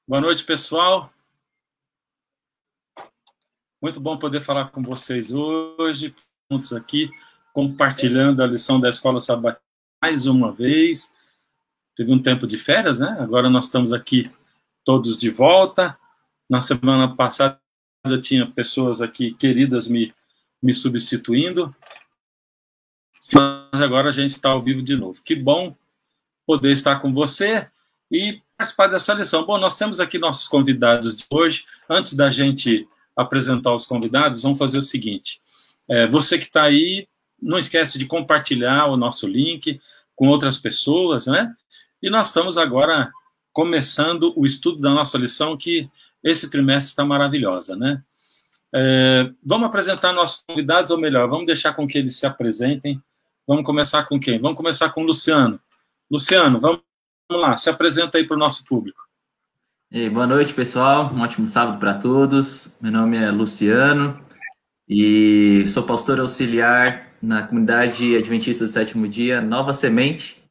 Boa noite, pessoal. Muito bom poder falar com vocês hoje, juntos aqui, compartilhando a lição da Escola Sabatina mais uma vez. Teve um tempo de férias, né? Agora nós estamos aqui todos de volta. Na semana passada tinha pessoas aqui queridas me substituindo. Mas agora a gente está ao vivo de novo. Que bom poder estar com você e participar dessa lição. Bom, nós temos aqui nossos convidados de hoje. Antes da gente apresentar os convidados, vamos fazer o seguinte. Você que está aí, não esquece de compartilhar o nosso link com outras pessoas, né? E nós estamos agora começando o estudo da nossa lição, que esse trimestre está maravilhosa, né? Vamos apresentar nossos convidados, ou melhor, vamos deixar com que eles se apresentem. Vamos começar com quem? Vamos começar com o Luciano. Luciano, vamos lá, se apresenta aí para o nosso público. Boa noite, pessoal. Um ótimo sábado para todos. Meu nome é Luciano e sou pastor auxiliar na comunidade adventista do sétimo dia, Nova Semente.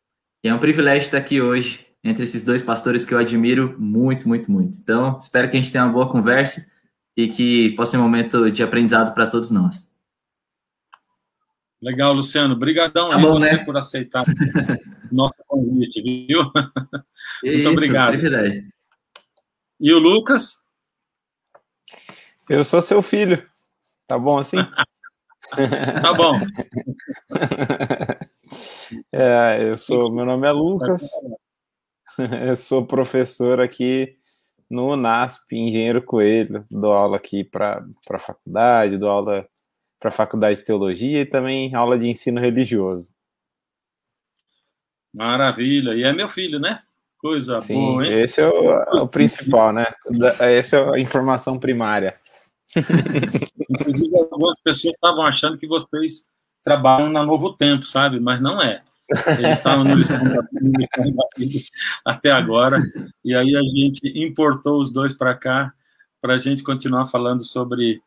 E é um privilégio estar aqui hoje entre esses dois pastores que eu admiro muito, muito, muito. Então, espero que a gente tenha uma boa conversa e que possa ser um momento de aprendizado para todos nós. Legal, Luciano. Obrigadão aí você, né, por aceitar o nosso convite, viu? Muito obrigado. Privilégio. E o Lucas? Eu sou seu filho. Tá bom assim? Tá bom. Meu nome é Lucas. Eu sou professor aqui no UNASP, Engenheiro Coelho. Dou aula aqui para a faculdade, dou aula para a faculdade de teologia e também aula de ensino religioso. Maravilha. E é meu filho, né? Coisa Sim, boa, hein? Esse é o principal, né? Essa é a informação primária. Inclusive, algumas pessoas estavam achando que vocês trabalham na Novo Tempo, sabe? Mas não é. Eles estavam no lição até agora, e aí a gente importou os dois para cá, para a gente continuar falando sobre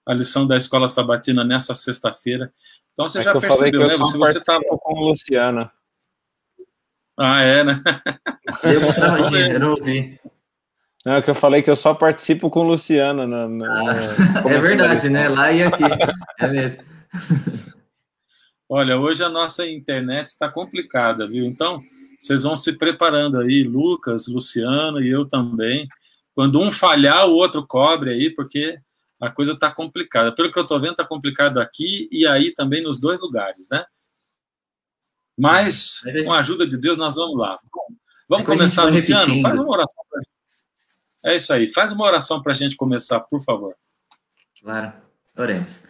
a lição da Escola Sabatina nessa sexta-feira. Então, você já percebeu, né? Se você estava com o Luciano. Ah, é, né? Eu não ouvi. Não, é que eu falei que eu só participo com o Luciano. É verdade, né? Lá e aqui. É mesmo. Olha, hoje a nossa internet está complicada, viu? Então, vocês vão se preparando aí, Lucas, Luciano e eu também. Quando um falhar, o outro cobre aí, porque a coisa está complicada. Pelo que eu estou vendo, está complicado aqui e aí também nos dois lugares, né? Mas, com a ajuda de Deus, nós vamos lá. Vamos começar, Luciano? Faz uma oração para a gente. É isso aí. Faz uma oração para a gente começar, por favor. Claro. Oremos.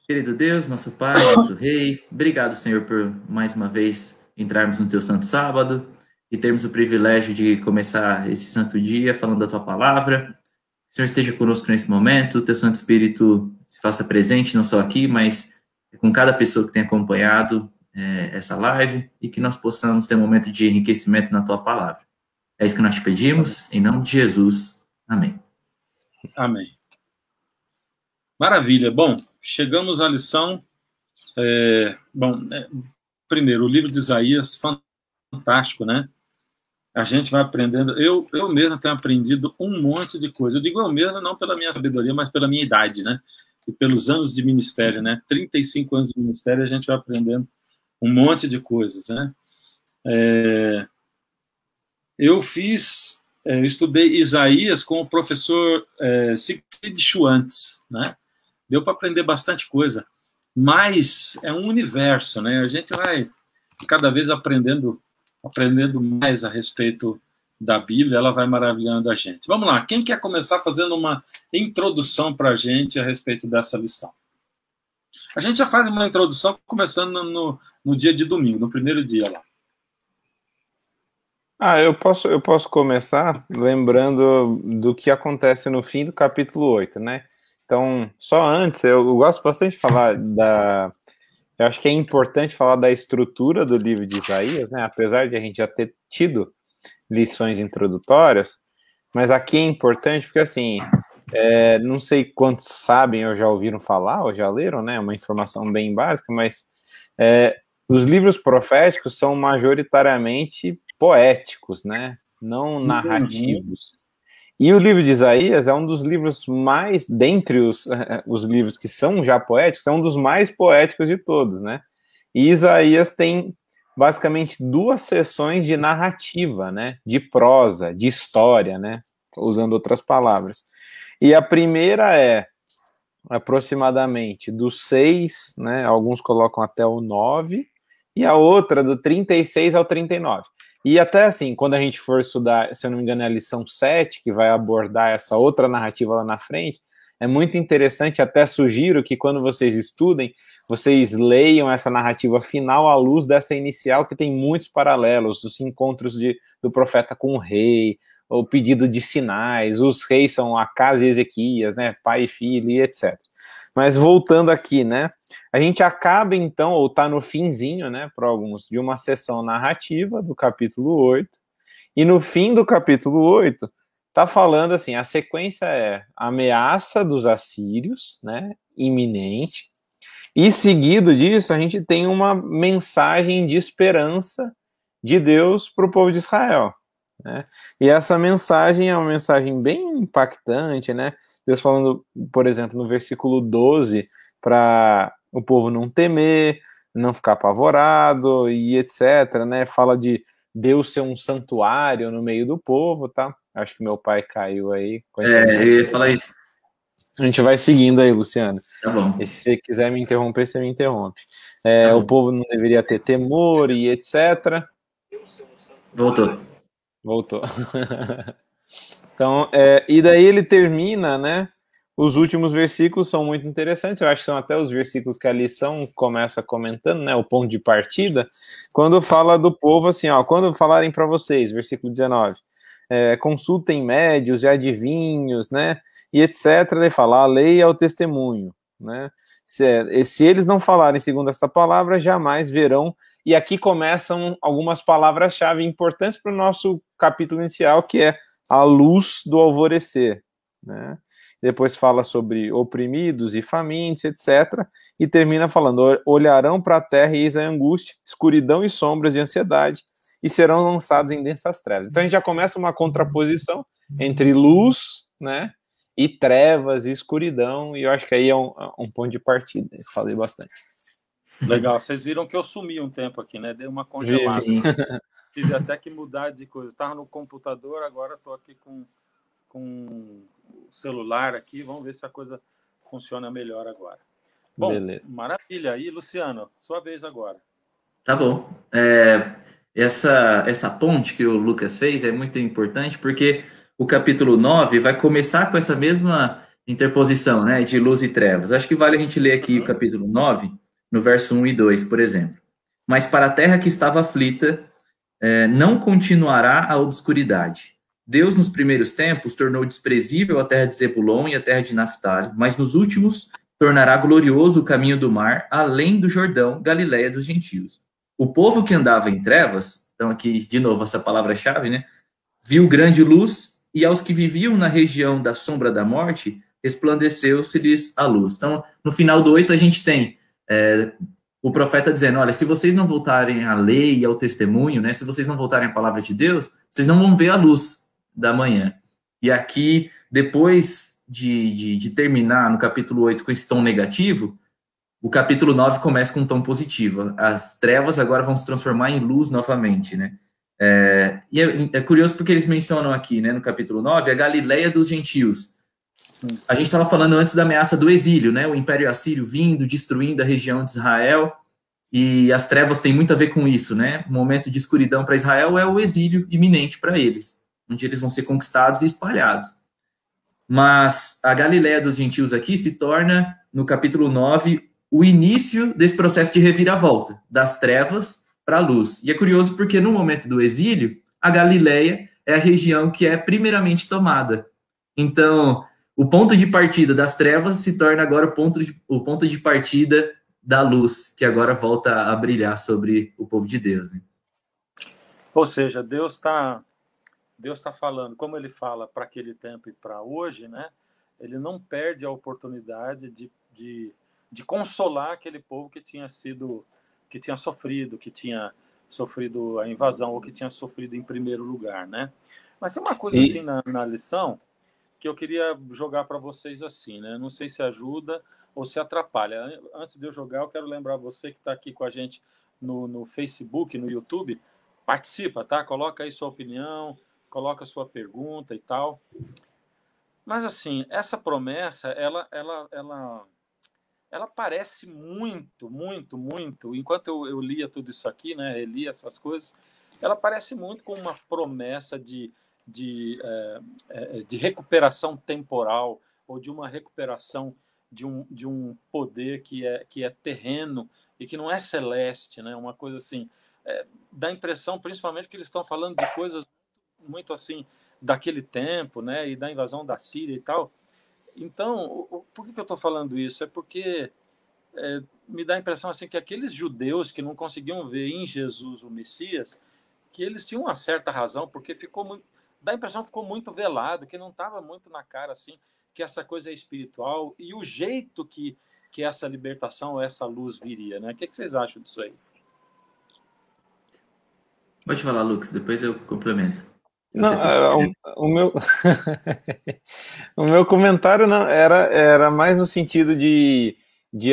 Querido Deus, nosso Pai, nosso Rei, obrigado, Senhor, por mais uma vez entrarmos no Teu Santo Sábado e termos o privilégio de começar esse santo dia falando da Tua Palavra. O Senhor esteja conosco nesse momento, o Teu Santo Espírito se faça presente, não só aqui, mas com cada pessoa que tem acompanhado essa live e que nós possamos ter um momento de enriquecimento na Tua Palavra. É isso que nós te pedimos, em nome de Jesus. Amém. Amém. Maravilha. Bom, chegamos à lição. Primeiro, o livro de Isaías, fantástico, né? A gente vai aprendendo. Eu mesmo tenho aprendido um monte de coisa. Eu digo eu mesmo, não pela minha sabedoria, mas pela minha idade, né? E pelos anos de ministério, né? 35 anos de ministério, a gente vai aprendendo um monte de coisas, né? Eu estudei Isaías com o professor Siegfried Schwantz, né? Deu para aprender bastante coisa, mas é um universo, né? A gente vai cada vez aprendendo mais a respeito da Bíblia, ela vai maravilhando a gente. Vamos lá, quem quer começar fazendo uma introdução para a gente a respeito dessa lição? A gente já faz uma introdução começando no dia de domingo, no primeiro dia lá. Eu posso começar lembrando do que acontece no fim do capítulo 8, né? Então, só antes, eu gosto bastante de falar eu acho que é importante falar da estrutura do livro de Isaías, né? Apesar de a gente já ter tido lições introdutórias, mas aqui é importante porque, assim, não sei quantos sabem ou já ouviram falar ou já leram, né? Uma informação bem básica, mas os livros proféticos são majoritariamente poéticos, né? Não narrativos. E o livro de Isaías é um dos livros mais, dentre os livros que são já poéticos, é um dos mais poéticos de todos, né? E Isaías tem basicamente 2 seções de narrativa, né? De prosa, de história, né? Usando outras palavras. E a primeira é aproximadamente do 6, né? Alguns colocam até o 9, e a outra do 36 ao 39. E até assim, quando a gente for estudar, se eu não me engano, é a lição 7, que vai abordar essa outra narrativa lá na frente, é muito interessante, até sugiro que quando vocês estudem, vocês leiam essa narrativa final à luz dessa inicial, que tem muitos paralelos, os encontros do profeta com o rei, o pedido de sinais, os reis são Acaz e Ezequias, né, pai e filho, e etc. Mas voltando aqui, né, a gente acaba então, ou está no finzinho, né, para alguns, de uma sessão narrativa do capítulo 8, e no fim do capítulo 8, está falando assim, a sequência é a ameaça dos assírios, né, iminente, e seguido disso a gente tem uma mensagem de esperança de Deus para o povo de Israel, né? E essa mensagem é uma mensagem bem impactante, né? Deus falando, por exemplo, no versículo 12, para o povo não temer, não ficar apavorado e etc, né? Fala de Deus ser um santuário no meio do povo, tá? Acho que meu pai caiu aí. Eu ia falar isso. A gente vai seguindo aí, Luciano. Tá bom. E se você quiser me interromper, você me interrompe. Tá o povo não deveria ter temor e etc. Voltou. Então, e daí ele termina, né? Os últimos versículos são muito interessantes, eu acho que são até os versículos que a lição começa comentando, né? O ponto de partida, quando fala do povo assim, ó, quando falarem para vocês, versículo 19, consultem médios e adivinhos, né? E etc. Ele fala, a lei é o testemunho, né? Se eles não falarem segundo essa palavra, jamais verão. E aqui começam algumas palavras-chave importantes para o nosso capítulo inicial, que é a luz do alvorecer, né? Depois fala sobre oprimidos e famintos, etc. E termina falando, olharão para a terra e eis a angústia, escuridão e sombras de ansiedade, e serão lançados em densas trevas. Então a gente já começa uma contraposição entre luz, né, e trevas e escuridão, e eu acho que aí é um ponto de partida. Eu falei bastante. Legal, vocês viram que eu sumi um tempo aqui, né? Dei uma congelada. Tive até que mudar de coisa. Estava no computador, agora estou aqui com o celular aqui. Vamos ver se a coisa funciona melhor agora. Bom, beleza. Maravilha. E, Luciano, sua vez agora. Tá bom. Essa ponte que o Lucas fez é muito importante, porque o capítulo 9 vai começar com essa mesma interposição, né, de luz e trevas. Acho que vale a gente ler aqui o capítulo 9, no verso 1 e 2, por exemplo. Mas para a terra que estava aflita, não continuará a obscuridade. Deus, nos primeiros tempos, tornou desprezível a terra de Zebulon e a terra de Naftali, mas nos últimos tornará glorioso o caminho do mar, além do Jordão, Galileia dos gentios. O povo que andava em trevas, então aqui, de novo, essa palavra-chave, né, viu grande luz, e aos que viviam na região da sombra da morte, resplandeceu-se-lhes a luz. Então, no final do 8, a gente tem o profeta dizendo, olha, se vocês não voltarem à lei e ao testemunho, né, se vocês não voltarem à palavra de Deus, vocês não vão ver a luz da manhã. E aqui, depois de terminar no capítulo 8 com esse tom negativo, o capítulo 9 começa com um tom positivo. As trevas agora vão se transformar em luz novamente, né? E é curioso porque eles mencionam aqui, né, no capítulo 9, a Galileia dos gentios. A gente estava falando antes da ameaça do exílio, né? O Império Assírio vindo, destruindo a região de Israel, e as trevas têm muito a ver com isso, né? O momento de escuridão para Israel é o exílio iminente para eles, onde eles vão ser conquistados e espalhados. Mas a Galileia dos gentios aqui se torna, no capítulo 9, o início desse processo de reviravolta, das trevas para a luz. E é curioso porque no momento do exílio, a Galileia é a região que é primeiramente tomada. Então, o ponto de partida das trevas se torna agora o ponto de partida da luz, que agora volta a brilhar sobre o povo de Deus, né? Ou seja, Deus tá falando, como ele fala para aquele tempo e para hoje, né? Ele não perde a oportunidade de consolar aquele povo que tinha sofrido a invasão, ou que tinha sofrido em primeiro lugar, né? Mas tem uma coisa assim na lição, que eu queria jogar para vocês assim, né? Não sei se ajuda ou se atrapalha. Antes de eu jogar, eu quero lembrar você que está aqui com a gente no Facebook, no YouTube, participa, tá? Coloca aí sua opinião, coloca sua pergunta e tal. Mas assim, essa promessa, ela parece muito, muito, muito. Enquanto eu lia tudo isso aqui, né? Eu lia essas coisas, ela parece muito com uma promessa de recuperação temporal ou de uma recuperação de um poder que é terreno e que não é celeste, né? Uma coisa assim, dá a impressão, principalmente, que eles estão falando de coisas muito assim daquele tempo, né? E da invasão da Síria e tal. Então, por que eu estou falando isso? É porque me dá a impressão assim que aqueles judeus que não conseguiam ver em Jesus o Messias, que eles tinham uma certa razão, porque ficou muito, dá a impressão que ficou muito velado, que não estava muito na cara assim que essa coisa é espiritual e o jeito que essa libertação, essa luz viria, né? O que vocês acham disso aí? Pode falar, Lucas, depois eu complemento. Não, o meu o meu comentário não era mais no sentido de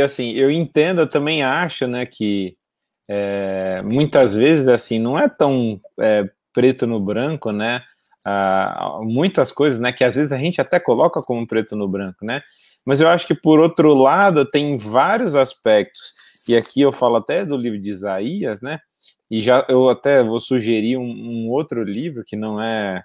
assim, eu entendo, eu também acho, né, que muitas vezes assim não é tão preto no branco, né? Muitas coisas, né, que às vezes a gente até coloca como preto no branco, né? Mas eu acho que por outro lado tem vários aspectos, e aqui eu falo até do livro de Isaías, né? E já eu até vou sugerir um outro livro que não é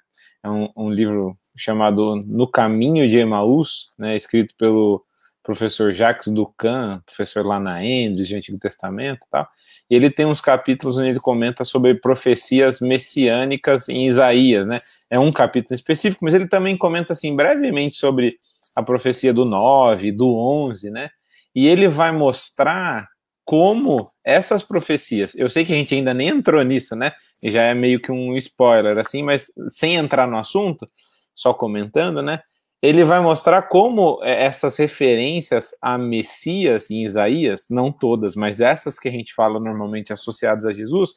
um livro chamado No Caminho de Emaús, né, escrito pelo professor Jacques Ducan, professor lá na Andrews, de Antigo Testamento e tal. E ele tem uns capítulos onde ele comenta sobre profecias messiânicas em Isaías, né? É um capítulo específico, mas ele também comenta assim brevemente sobre a profecia do 9, do 11, né? E ele vai mostrar como essas profecias, eu sei que a gente ainda nem entrou nisso, né? E já é meio que um spoiler, assim, mas sem entrar no assunto, só comentando, né? Ele vai mostrar como essas referências a Messias em Isaías, não todas, mas essas que a gente fala normalmente associadas a Jesus,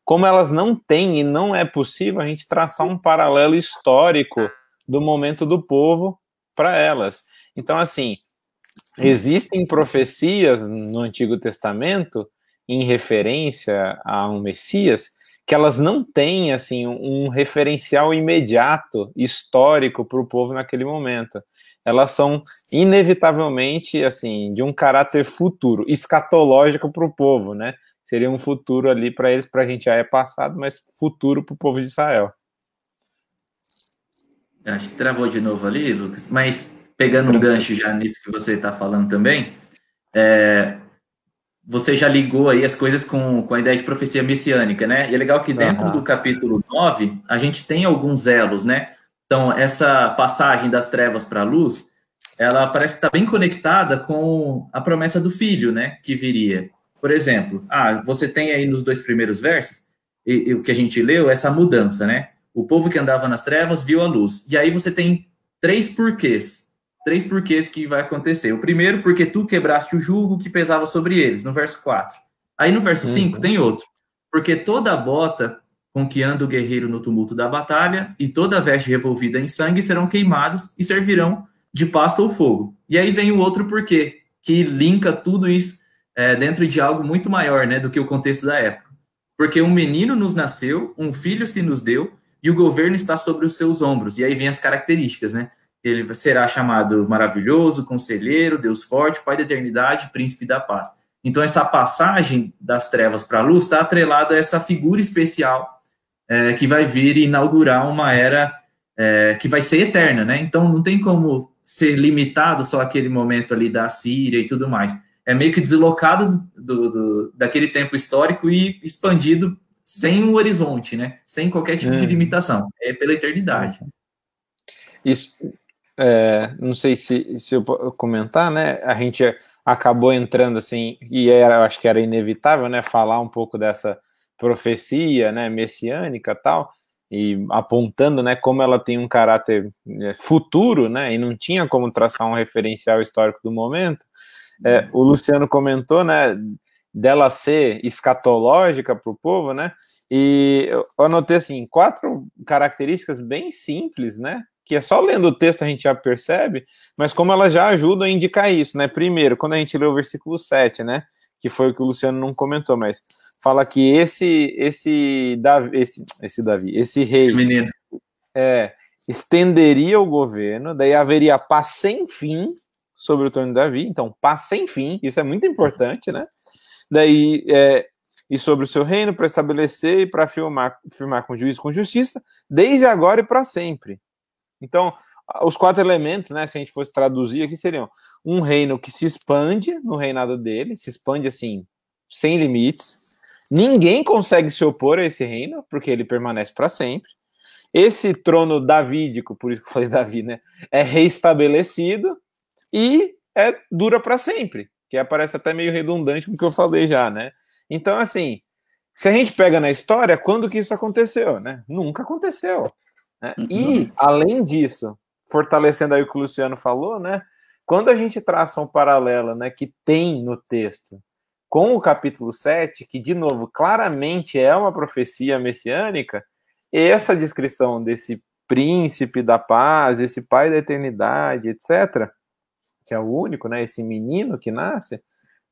como elas não têm e não é possível a gente traçar um paralelo histórico do momento do povo para elas. Então, assim, existem profecias no Antigo Testamento em referência a um Messias que elas não têm assim um referencial imediato histórico para o povo naquele momento. Elas são inevitavelmente assim de um caráter futuro, escatológico para o povo, né? Seria um futuro ali para eles, para a gente já é passado, mas futuro para o povo de Israel. Acho que travou de novo ali, Lucas, mas pegando um gancho já nisso que você está falando também, você já ligou aí as coisas com a ideia de profecia messiânica, né? E é legal que dentro do capítulo 9, a gente tem alguns elos, né? Então, essa passagem das trevas para a luz, ela parece que está bem conectada com a promessa do filho, né? Que viria. Por exemplo, você tem aí nos 2 primeiros versos, e o que a gente leu, essa mudança, né? O povo que andava nas trevas viu a luz. E aí você tem 3 porquês. 3 porquês que vai acontecer. O primeiro, porque tu quebraste o jugo que pesava sobre eles, no verso 4. Aí no verso 5 tem outro. Porque toda a bota com que anda o guerreiro no tumulto da batalha e toda a veste revolvida em sangue serão queimados e servirão de pasto ou fogo. E aí vem o outro porquê, que linka tudo isso dentro de algo muito maior, né, do que o contexto da época. Porque um menino nos nasceu, um filho se nos deu, e o governo está sobre os seus ombros. E aí vem as características, né? Ele será chamado maravilhoso, conselheiro, Deus forte, Pai da eternidade, príncipe da paz. Então, essa passagem das trevas para a luz está atrelada a essa figura especial que vai vir e inaugurar uma era que vai ser eterna, né? Então, não tem como ser limitado só aquele momento ali da Síria e tudo mais. É meio que deslocado daquele tempo histórico e expandido sem um horizonte, né? Sem qualquer tipo de limitação. É pela eternidade. Isso... não sei se eu comentar, né? A gente acabou entrando assim, e eu acho que era inevitável, né? Falar um pouco dessa profecia, né? Messiânica, tal, e apontando, né? Como ela tem um caráter futuro, né? E não tinha como traçar um referencial histórico do momento. O Luciano comentou, né? Dela ser escatológica para o povo, né? E eu anotei assim 4 características bem simples, né? que é só lendo o texto a gente já percebe, mas como elas já ajudam a indicar isso, né? Primeiro, quando a gente lê o versículo 7, né? Que foi o que o Luciano não comentou, mas fala que esse rei menino. Estenderia o governo, daí haveria paz sem fim sobre o trono de Davi, então paz sem fim, isso é muito importante, né? Daí, e sobre o seu reino, para estabelecer e para firmar com juízo, com justiça, desde agora e para sempre. Então, os 4 elementos, né, se a gente fosse traduzir aqui, seriam um reino que se expande no reinado dele, se expande assim, sem limites, ninguém consegue se opor a esse reino, porque ele permanece para sempre. Esse trono davídico, por isso que eu falei Davi, né, é reestabelecido e dura para sempre, que parece até meio redundante com o que eu falei já, né? Então, assim, se a gente pega na história, quando que isso aconteceu, né? Nunca aconteceu. Né? E, além disso, fortalecendo aí o que o Luciano falou, né? Quando a gente traça um paralelo, né, que tem no texto com o capítulo 7, que, de novo, claramente é uma profecia messiânica, essa descrição desse príncipe da paz, esse pai da eternidade, etc., que é o único, né, esse menino que nasce,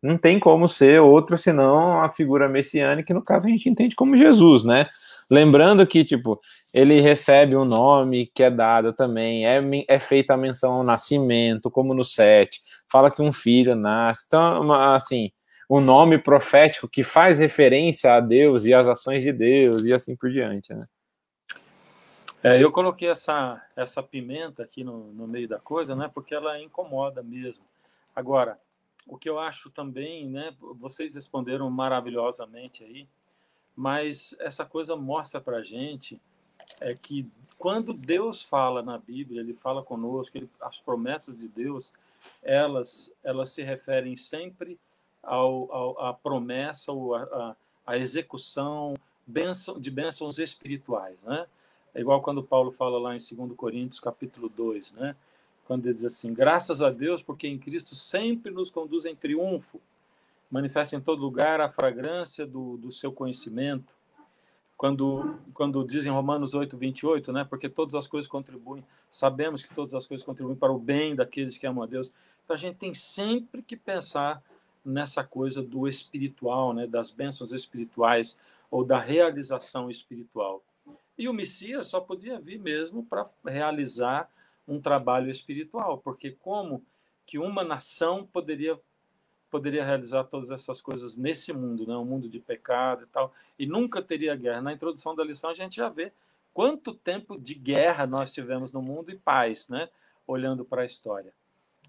não tem como ser outro senão a figura messiânica, que no caso a gente entende como Jesus, né? Lembrando que, tipo, ele recebe um nome que é dado também, é feita a menção ao nascimento, como no 7, fala que um filho nasce, então, assim, o nome profético que faz referência a Deus e às ações de Deus e assim por diante, né? Eu coloquei essa pimenta aqui no meio da coisa, né? Porque ela incomoda mesmo. Agora, o que eu acho também, né? Vocês responderam maravilhosamente aí, mas essa coisa mostra pra gente que quando Deus fala na Bíblia, ele fala conosco, as promessas de Deus, elas se referem sempre à promessa ou à execução de bênçãos espirituais, né? É igual quando Paulo fala lá em 2 Coríntios, capítulo 2, né? Quando ele diz assim, graças a Deus, porque em Cristo sempre nos conduz em triunfo, manifesta em todo lugar a fragrância do seu conhecimento. Quando diz em Romanos 8, 28, né? Porque todas as coisas contribuem, sabemos que todas as coisas contribuem para o bem daqueles que amam a Deus. Então a gente tem sempre que pensar nessa coisa do espiritual, né? Das bênçãos espirituais ou da realização espiritual. E o Messias só podia vir mesmo para realizar um trabalho espiritual, porque como que uma nação poderia realizar todas essas coisas nesse mundo, né? Um mundo de pecado e tal, e nunca teria guerra. Na introdução da lição a gente já vê quanto tempo de guerra nós tivemos no mundo e paz, né? Olhando para a história.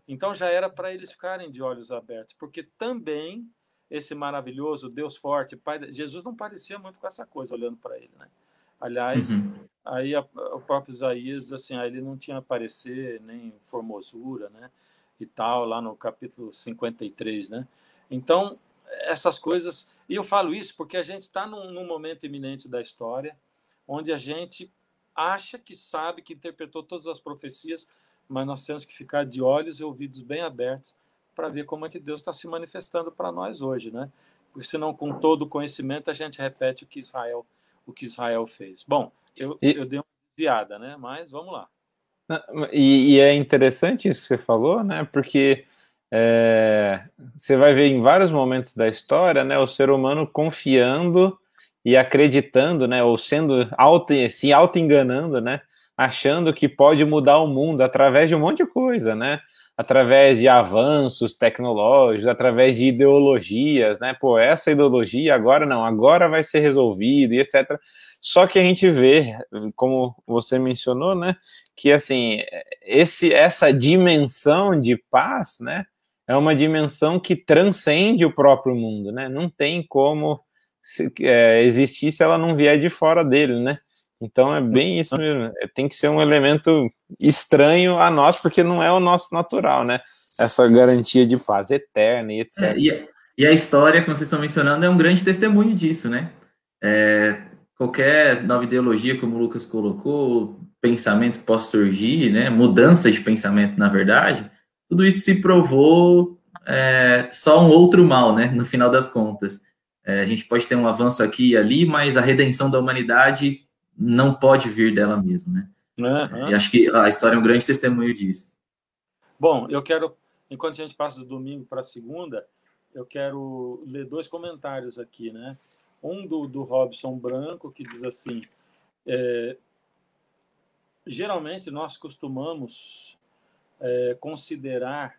Então já era para eles ficarem de olhos abertos, porque também esse maravilhoso Deus forte, Pai, Jesus não parecia muito com essa coisa olhando para ele, né? Aliás, aí o próprio Isaías, assim, ele não tinha parecer nem formosura, né? E tal, lá no capítulo 53, né? Então, essas coisas... E eu falo isso porque a gente está num momento iminente da história, onde a gente acha que sabe, que interpretou todas as profecias, mas nós temos que ficar de olhos e ouvidos bem abertos para ver como é que Deus está se manifestando para nós hoje, né? Porque senão, com todo o conhecimento, a gente repete o que Israel fez. Bom, eu dei uma desviada, né? Mas vamos lá. E é interessante isso que você falou, né? Porque você vai ver em vários momentos da história, né, o ser humano confiando e acreditando, né, ou sendo se auto-enganando, né, achando que pode mudar o mundo através de um monte de coisa, né? Através de avanços tecnológicos, através de ideologias, né? Pô, essa ideologia agora não, agora vai ser resolvido e etc. Só que a gente vê, como você mencionou, né, que assim, essa dimensão de paz, né, é uma dimensão que transcende o próprio mundo, né? Não tem como existir se ela não vier de fora dele, né? Então é bem isso mesmo. Tem que ser um elemento estranho a nós, porque não é o nosso natural, né? Essa garantia de paz eterna e etc. E a história, como vocês estão mencionando, é um grande testemunho disso, né? Qualquer nova ideologia, como o Lucas colocou, pensamentos que possam surgir, né? Mudança de pensamento, na verdade, tudo isso se provou só um outro mal, né? No final das contas. A gente pode ter um avanço aqui e ali, mas a redenção da humanidade não pode vir dela mesma, né? Uhum. E acho que a história é um grande testemunho disso. Bom, eu quero, enquanto a gente passa do domingo para a segunda, eu quero ler 2 comentários aqui, né? Um do Robson Branco, que diz assim, geralmente nós costumamos considerar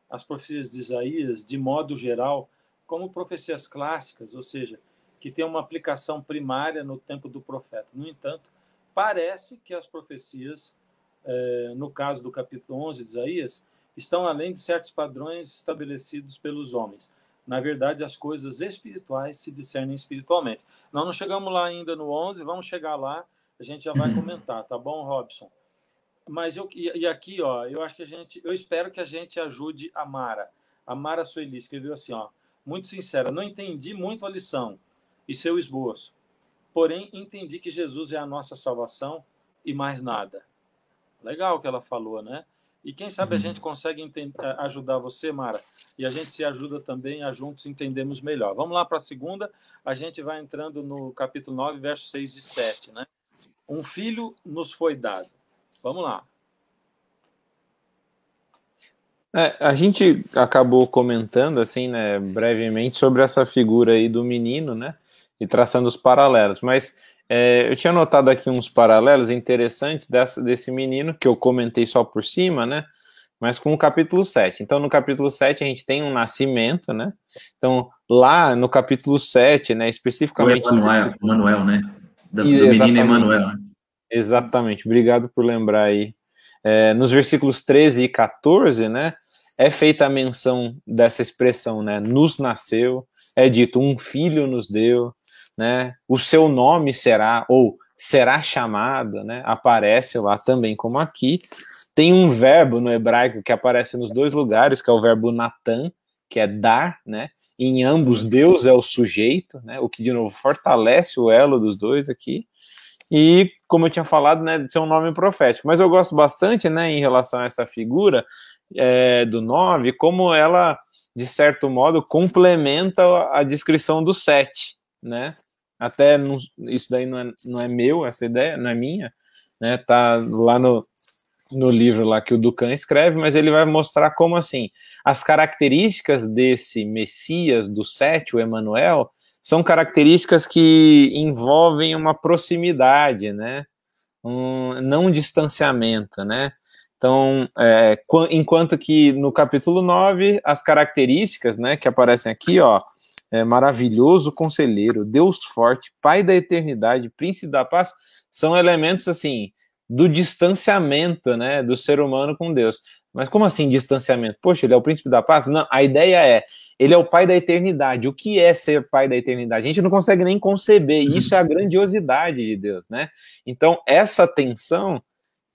as profecias de Isaías, de modo geral, como profecias clássicas, ou seja, que têm uma aplicação primária no tempo do profeta. No entanto, parece que as profecias, no caso do capítulo 11 de Isaías, estão além de certos padrões estabelecidos pelos homens. Na verdade, as coisas espirituais se discernem espiritualmente. Nós não chegamos lá ainda no 11, vamos chegar lá, a gente já vai comentar, tá bom, Robson? Mas aqui, ó, eu acho que eu espero que a gente ajude a Mara. A Mara Sueli escreveu assim, ó, muito sincera, não entendi muito a lição e seu esboço, porém entendi que Jesus é a nossa salvação e mais nada. Legal o que ela falou, né? E quem sabe a gente consegue ajudar você, Mara, e a gente se ajuda também a juntos entendermos melhor. Vamos lá para a segunda, a gente vai entrando no capítulo 9, versos 6 e 7, né? Um filho nos foi dado. Vamos lá. A gente acabou comentando, assim, né, brevemente sobre essa figura aí do menino, né, e traçando os paralelos, mas eu tinha notado aqui uns paralelos interessantes desse menino, que eu comentei só por cima, né, mas com o capítulo 7. Então, no capítulo 7, a gente tem um nascimento, né, então, lá no capítulo 7, né, especificamente... O Emanuel, né, do menino Emanuel, né? Exatamente, obrigado por lembrar aí. Nos versículos 13 e 14, né, é feita a menção dessa expressão, né, nos nasceu, é dito, um filho nos deu, né, o seu nome será, ou será chamado, né, aparece lá também como aqui. Tem um verbo no hebraico que aparece nos 2 lugares, que é o verbo natan, que é dar, né, e em ambos Deus é o sujeito, né, o que de novo fortalece o elo dos dois aqui. E, como eu tinha falado, né, de ser um nome profético. Mas eu gosto bastante, né, em relação a essa figura do 9, como ela, de certo modo, complementa a descrição do 7, né? Até, isso daí não é meu, essa ideia, não é minha, né? Tá lá no livro lá que o Ducan escreve, mas ele vai mostrar como, assim, as características desse Messias do 7, o Emanuel, são características que envolvem uma proximidade, né? Não um distanciamento, né? Então, enquanto que no capítulo 9, as características, né, que aparecem aqui, ó, maravilhoso conselheiro, Deus forte, Pai da eternidade, Príncipe da paz, são elementos, assim, do distanciamento, né, do ser humano com Deus. Mas como assim distanciamento? Poxa, ele é o Príncipe da paz? Não, a ideia ele é o Pai da eternidade. O que é ser Pai da eternidade? A gente não consegue nem conceber, e isso é a grandiosidade de Deus, né? Então, essa tensão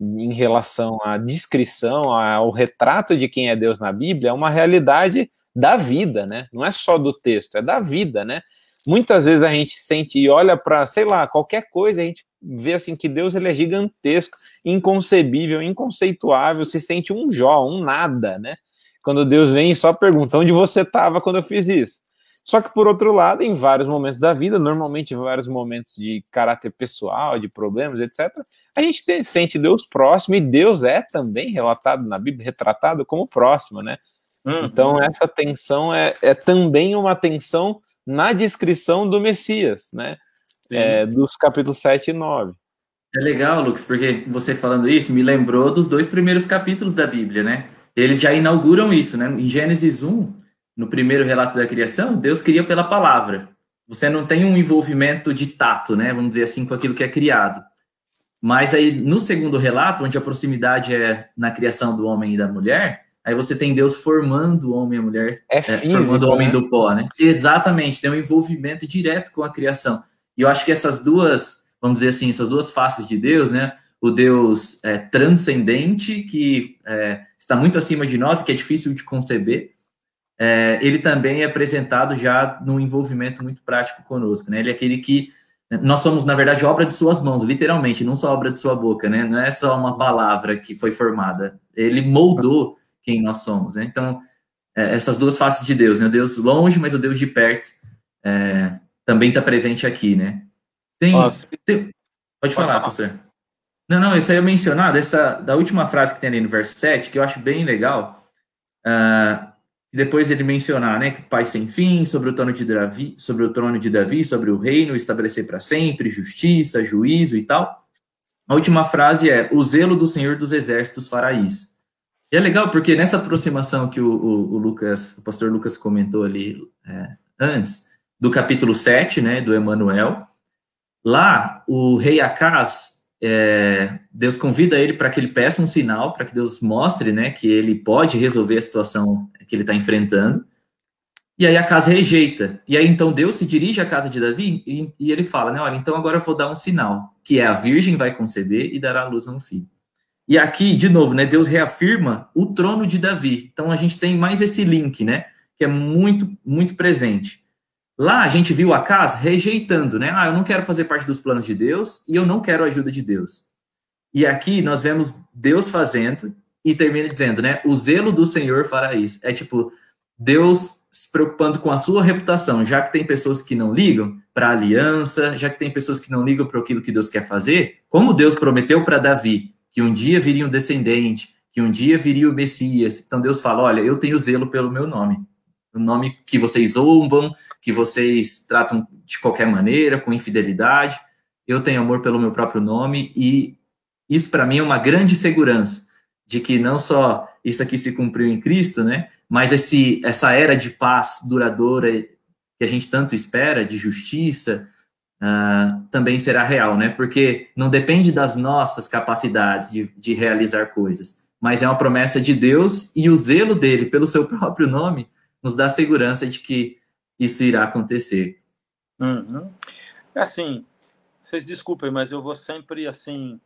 em relação à descrição, ao retrato de quem é Deus na Bíblia, é uma realidade da vida, né? Não é só do texto, é da vida, né? Muitas vezes a gente sente e olha para, sei lá, qualquer coisa, a gente vê assim que Deus ele é gigantesco, inconcebível, inconceituável, se sente um Jó, um nada, né? Quando Deus vem e só pergunta, onde você estava quando eu fiz isso? Só que, por outro lado, em vários momentos da vida, normalmente em vários momentos de caráter pessoal, de problemas, etc., a gente sente Deus próximo, e Deus é também relatado na Bíblia, retratado como próximo, né? Então, essa tensão é também uma tensão na descrição do Messias, né? Dos capítulos 7 e 9. É legal, Lucas, porque você falando isso me lembrou dos 2 primeiros capítulos da Bíblia, né? Eles já inauguram isso, né? Em Gênesis 1, no primeiro relato da criação, Deus cria pela palavra. Você não tem um envolvimento de tato, né? Vamos dizer assim, com aquilo que é criado. Mas aí, no segundo relato, onde a proximidade é na criação do homem e da mulher, aí você tem Deus formando o homem e a mulher, formando o homem do pó, né? Exatamente, tem um envolvimento direto com a criação. E eu acho que essas duas, vamos dizer assim, essas duas faces de Deus, né? O Deus transcendente, que está muito acima de nós, que é difícil de conceber, ele também é apresentado já num envolvimento muito prático conosco, né? Ele é aquele que nós somos, na verdade, obra de suas mãos, literalmente, não só obra de sua boca, né? Não é só uma palavra que foi formada. Ele moldou quem nós somos, né? Então, essas duas faces de Deus, né? O Deus longe, mas o Deus de perto também está presente aqui, né? Pode falar, pastor. Não, isso aí eu mencionar, da última frase que tem ali no verso 7, que eu acho bem legal, depois ele mencionar, né, que Pai sem fim, sobre o trono de Davi, sobre o reino, estabelecer para sempre, justiça, juízo e tal. A última frase é: o zelo do Senhor dos Exércitos fará isso. E é legal porque nessa aproximação que o pastor Lucas comentou ali antes, do capítulo 7, né, do Emanuel, lá o rei Acaz, Deus convida ele para que ele peça um sinal, para que Deus mostre, né, que ele pode resolver a situação que ele está enfrentando. E aí Acaz rejeita. E aí então Deus se dirige à casa de Davi e ele fala, né, olha, então agora eu vou dar um sinal, que é a virgem vai conceber e dará à luz a um filho. E aqui, de novo, né, Deus reafirma o trono de Davi. Então a gente tem mais esse link, né, que é muito, muito presente. Lá a gente viu Acaz rejeitando, né? Eu não quero fazer parte dos planos de Deus e eu não quero a ajuda de Deus. E aqui nós vemos Deus fazendo e termina dizendo, né? O zelo do Senhor fará isso. É tipo, Deus se preocupando com a sua reputação, já que tem pessoas que não ligam para a aliança, já que tem pessoas que não ligam para aquilo que Deus quer fazer, como Deus prometeu para Davi, que um dia viria um descendente, que um dia viria o Messias. Então Deus fala, olha, eu tenho zelo pelo meu nome. O nome que vocês zombam, que vocês tratam de qualquer maneira, com infidelidade. Eu tenho amor pelo meu próprio nome e isso para mim é uma grande segurança de que não só isso aqui se cumpriu em Cristo, né? Mas essa era de paz duradoura que a gente tanto espera, de justiça, também será real, né? Porque não depende das nossas capacidades de realizar coisas, mas é uma promessa de Deus e o zelo dele pelo seu próprio nome nos dá segurança de que isso irá acontecer. Uhum. Assim, vocês desculpem, mas eu vou sempre, assim,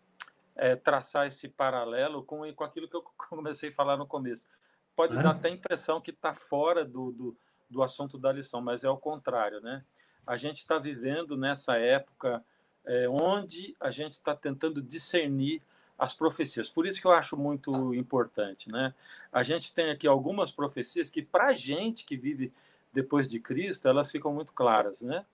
traçar esse paralelo com aquilo que eu comecei a falar no começo. Pode dar até a impressão que está fora do assunto da lição, mas é o contrário, né? A gente está vivendo nessa época onde a gente está tentando discernir as profecias. Por isso que eu acho muito importante, né? A gente tem aqui algumas profecias que, para a gente que vive depois de Cristo, elas ficam muito claras, né?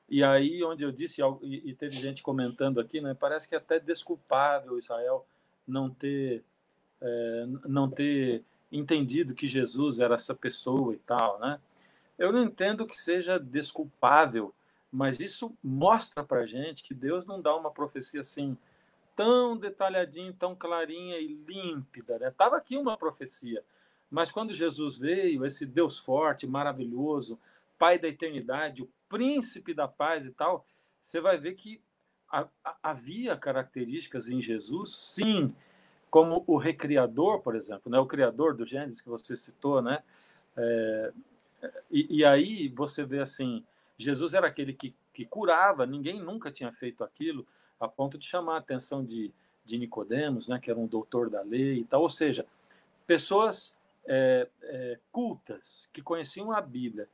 E aí, onde eu disse, e teve gente comentando aqui, né? Parece que é até desculpável Israel não ter entendido que Jesus era essa pessoa e tal, né? Eu não entendo que seja desculpável, mas isso mostra para gente que Deus não dá uma profecia assim tão detalhadinha, tão clarinha e límpida, né? Tava aqui uma profecia, mas quando Jesus veio, esse Deus forte, maravilhoso, Pai da eternidade, o príncipe da paz e tal, você vai ver que havia características em Jesus, sim, como o recriador, por exemplo, né? O criador do Gênesis que você citou, né? E aí você vê assim, Jesus era aquele que curava, ninguém nunca tinha feito aquilo, a ponto de chamar a atenção de Nicodemos, né, que era um doutor da lei e tal. Ou seja, pessoas cultas, que conheciam a Bíblia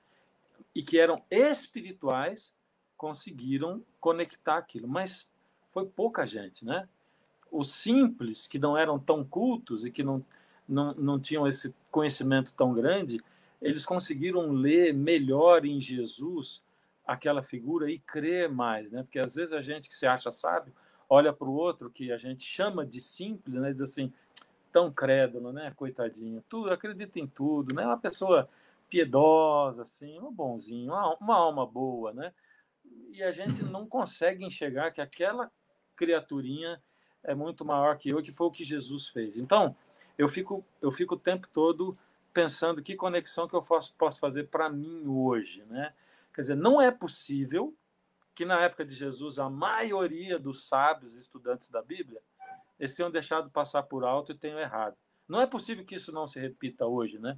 e que eram espirituais, conseguiram conectar aquilo. Mas foi pouca gente, né? Os simples, que não eram tão cultos e que não tinham esse conhecimento tão grande, eles conseguiram ler melhor em Jesus aquela figura e crer mais, né? Porque às vezes a gente que se acha sábio olha para o outro que a gente chama de simples, né? Diz assim, tão crédulo, né? Coitadinho, tudo, acredita em tudo, né? Uma pessoa piedosa, assim, um bonzinho, uma alma boa, né? E a gente não consegue enxergar que aquela criaturinha é muito maior que eu, que foi o que Jesus fez. Então, eu fico o tempo todo pensando que conexão que eu posso fazer para mim hoje, né? Quer dizer, não é possível que na época de Jesus a maioria dos sábios estudantes da Bíblia eles tenham deixado passar por alto e tenham errado. Não é possível que isso não se repita hoje, né?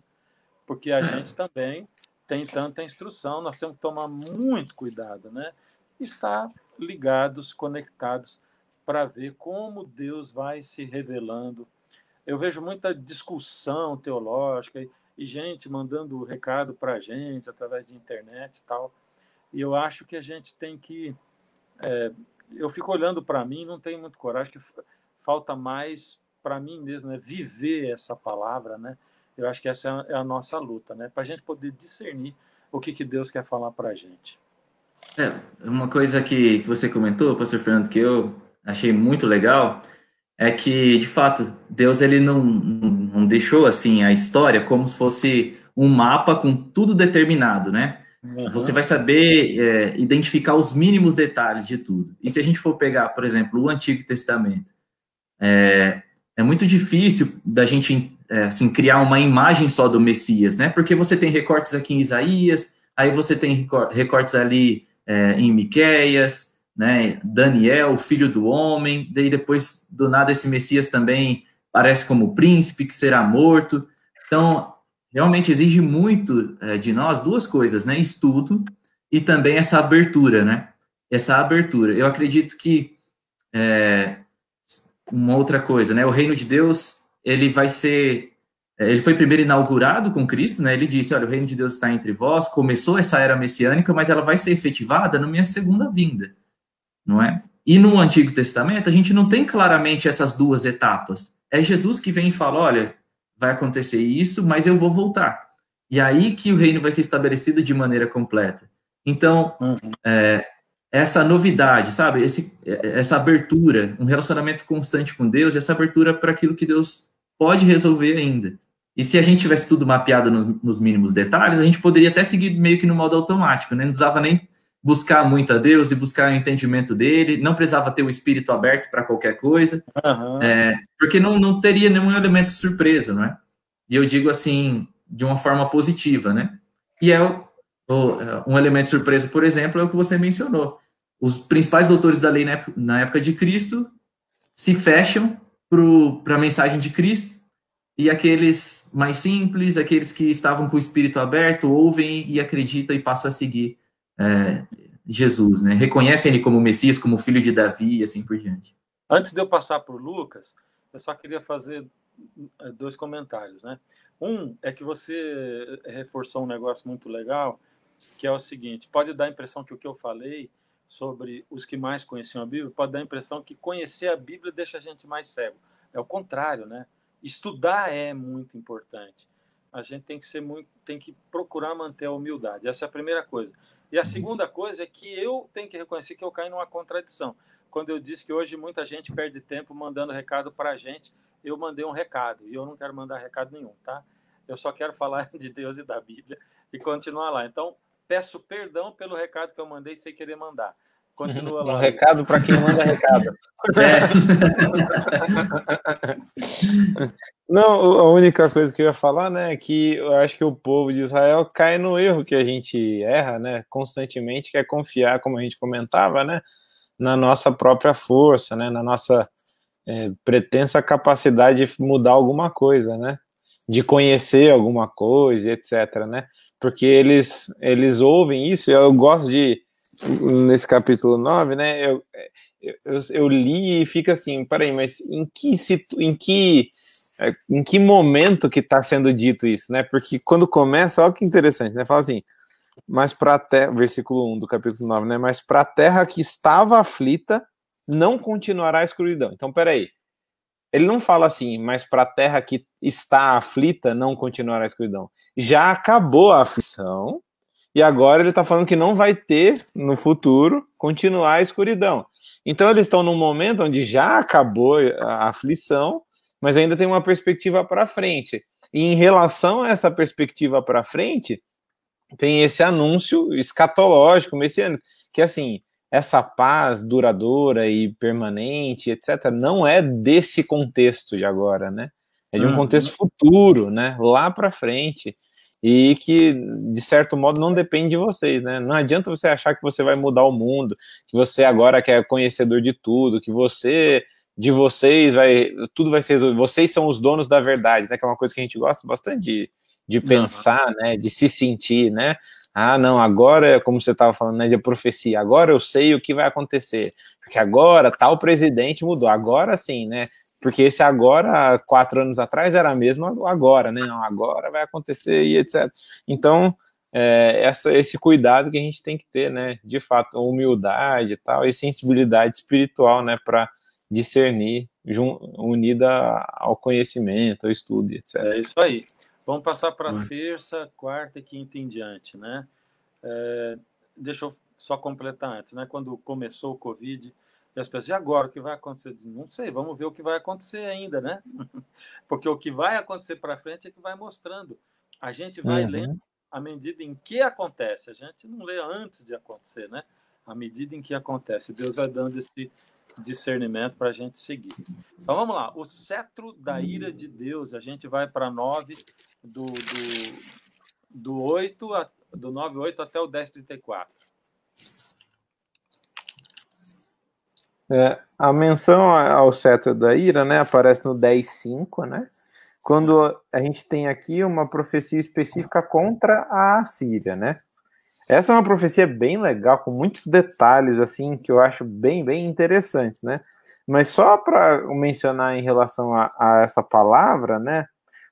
Porque a gente também tem tanta instrução, nós temos que tomar muito cuidado, né? Estar ligados, conectados, para ver como Deus vai se revelando. Eu vejo muita discussão teológica e gente mandando recado para a gente através de internet e tal. E eu acho que a gente tem que... eu fico olhando para mim, não tenho muito coragem, que falta mais para mim mesmo, né? Viver essa palavra, né? Eu acho que essa é a nossa luta, né? Para a gente poder discernir o que Deus quer falar para a gente. Uma coisa que você comentou, pastor Fernando, que eu achei muito legal, é que, de fato, Deus ele não deixou assim a história como se fosse um mapa com tudo determinado, né? Você vai saber identificar os mínimos detalhes de tudo. E se a gente for pegar, por exemplo, o Antigo Testamento, é muito difícil da gente assim, criar uma imagem só do Messias, né? Porque você tem recortes aqui em Isaías, aí você tem recortes ali em Miqueias, né? Daniel, filho do homem, daí depois do nada esse Messias também parece como príncipe que será morto. Então, realmente exige muito de nós duas coisas, né? Estudo e também essa abertura, né? Essa abertura. Eu acredito que uma outra coisa, né? O reino de Deus, ele foi primeiro inaugurado com Cristo, né? Ele disse, olha, o reino de Deus está entre vós, começou essa era messiânica, mas ela vai ser efetivada na minha segunda vinda, não é? E no Antigo Testamento, a gente não tem claramente essas duas etapas. É Jesus que vem e fala, olha, vai acontecer isso, mas eu vou voltar. E aí que o reino vai ser estabelecido de maneira completa. Então, essa novidade, sabe? Essa abertura, um relacionamento constante com Deus, essa abertura para aquilo que Deus pode resolver ainda. E se a gente tivesse tudo mapeado nos mínimos detalhes, a gente poderia até seguir meio que no modo automático, né? Não precisava nem buscar muito a Deus e buscar o entendimento dele, não precisava ter o espírito aberto para qualquer coisa, porque não teria nenhum elemento surpresa, não é? E eu digo assim, de uma forma positiva, né? E um elemento surpresa, por exemplo, é o que você mencionou. Os principais doutores da lei na época de Cristo se fecham para a mensagem de Cristo, e aqueles mais simples, aqueles que estavam com o espírito aberto, ouvem e acreditam e passam a seguir Jesus, né? Reconhecem ele como Messias, como filho de Davi e assim por diante. Antes de eu passar para o Lucas, eu só queria fazer 2 comentários, né? Um é que você reforçou um negócio muito legal, que é o seguinte, pode dar a impressão que o que eu falei sobre os que mais conheciam a Bíblia, pode dar a impressão que conhecer a Bíblia deixa a gente mais cego. É o contrário, né? Estudar é muito importante. A gente tem que procurar manter a humildade. Essa é a primeira coisa. E a segunda coisa é que eu tenho que reconhecer que eu caio numa contradição. Quando eu disse que hoje muita gente perde tempo mandando recado para a gente, eu mandei um recado, e eu não quero mandar recado nenhum, tá? Eu só quero falar de Deus e da Bíblia e continuar lá. Então, peço perdão pelo recado que eu mandei sem querer mandar. Continua lá. Um recado para quem manda recado. Não, a única coisa que eu ia falar, né, é que eu acho que o povo de Israel cai no erro que a gente erra, né, constantemente, que é confiar, como a gente comentava, né, na nossa própria força, né, na nossa pretensa capacidade de mudar alguma coisa, né, de conhecer alguma coisa, etc, né, porque eles ouvem isso, eu gosto de, nesse capítulo 9, né, eu li e fica assim, peraí, mas em que momento que está sendo dito isso, né? Porque quando começa, olha que interessante, né? Fala assim, mas para a terra, versículo 1 do capítulo 9, né? Mas para a terra que estava aflita, não continuará a escuridão. Então, peraí. Ele não fala assim, mas para a terra que está aflita, não continuará a escuridão. Já acabou a aflição, e agora ele está falando que não vai ter, no futuro, continuar a escuridão. Então, eles estão num momento onde já acabou a aflição, mas ainda tem uma perspectiva para frente. E em relação a essa perspectiva para frente, tem esse anúncio escatológico, messiânico, que assim, essa paz duradoura e permanente, etc., não é desse contexto de agora, né? É de um contexto futuro, né? Lá para frente. E que, de certo modo, não depende de vocês, né? Não adianta você achar que você vai mudar o mundo, que você agora que é conhecedor de tudo, que de vocês, tudo vai ser resolvido. Vocês são os donos da verdade, né? Que é uma coisa que a gente gosta bastante de pensar, né? De se sentir, né? Ah, não, agora, como você estava falando, né, de profecia, agora eu sei o que vai acontecer, porque agora tal presidente mudou, agora sim, né? Porque esse agora, 4 anos atrás, era mesmo agora, né? Não, agora vai acontecer e etc. Então, esse cuidado que a gente tem que ter, né? De fato, humildade e tal, e sensibilidade espiritual, né? Para discernir, unida ao conhecimento, ao estudo, etc. É isso aí. Vamos passar para terça, quarta e quinta em diante, né? Deixa eu só completar antes, né? Quando começou o Covid, E as pessoas, e agora, o que vai acontecer? Não sei, vamos ver o que vai acontecer ainda, né? Porque o que vai acontecer para frente é que vai mostrando. A gente vai lendo à medida em que acontece. A gente não lê antes de acontecer, né? À medida em que acontece. Deus vai dando esse discernimento para a gente seguir. Então, vamos lá. O cetro da ira de Deus. A gente vai para 9, do 9:8 até o 10:34. A menção ao cetro da ira, né, aparece no 10:5, né? Quando a gente tem aqui uma profecia específica contra a Assíria, né? Essa é uma profecia bem legal, com muitos detalhes, assim, que eu acho bem, bem interessantes, né? Mas só para mencionar em relação a essa palavra, né?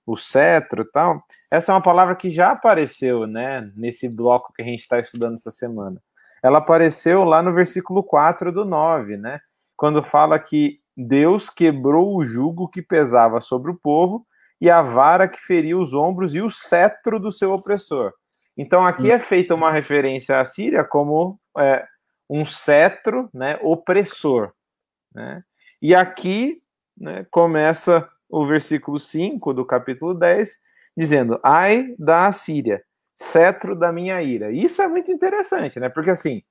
O cetro e tal, essa é uma palavra que já apareceu, né? Nesse bloco que a gente está estudando essa semana. Ela apareceu lá no versículo 4 do 9, né? Quando fala que Deus quebrou o jugo que pesava sobre o povo e a vara que feria os ombros e o cetro do seu opressor. Então, aqui é feita uma referência à Síria como um cetro, né, opressor. Né? E aqui, né, começa o versículo 5 do capítulo 10, dizendo, ai da Assíria, cetro da minha ira. Isso é muito interessante, né? Porque, assim,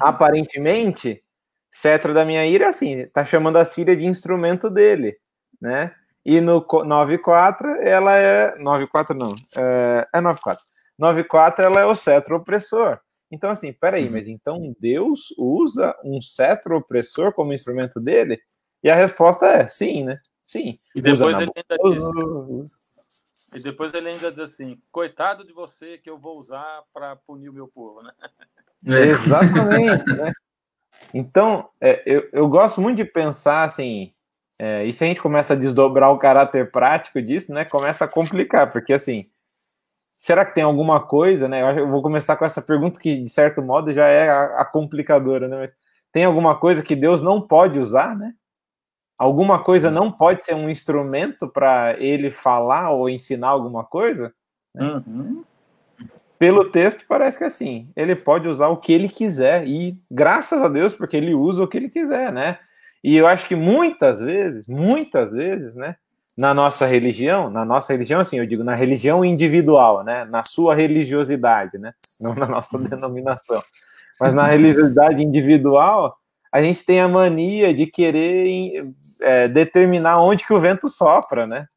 aparentemente, cetro da minha ira, assim, tá chamando a Síria de instrumento dele, né? E no 9:4, ela é... 9:4 não, é 9:4. 9:4, ela é o cetro opressor. Então, assim, peraí, mas então Deus usa um cetro opressor como instrumento dele? E a resposta é sim, né? Sim. E depois ele ainda diz assim, coitado de você que eu vou usar para punir o meu povo, né? Exatamente, né? Então, eu gosto muito de pensar assim, e se a gente começa a desdobrar o caráter prático disso, né, começa a complicar, porque assim, será que tem alguma coisa, né? Eu vou começar com essa pergunta que, de certo modo, já é a complicadora, né? Mas tem alguma coisa que Deus não pode usar, né? Alguma coisa não pode ser um instrumento para ele falar ou ensinar alguma coisa? Né? Pelo texto, parece que assim, ele pode usar o que ele quiser, e graças a Deus, porque ele usa o que ele quiser, né? E eu acho que muitas vezes, né? Na nossa religião, assim, eu digo, na religião individual, né? Na sua religiosidade, né? Não na nossa denominação. Mas na religiosidade individual, a gente tem a mania de querer determinar onde que o vento sopra, né?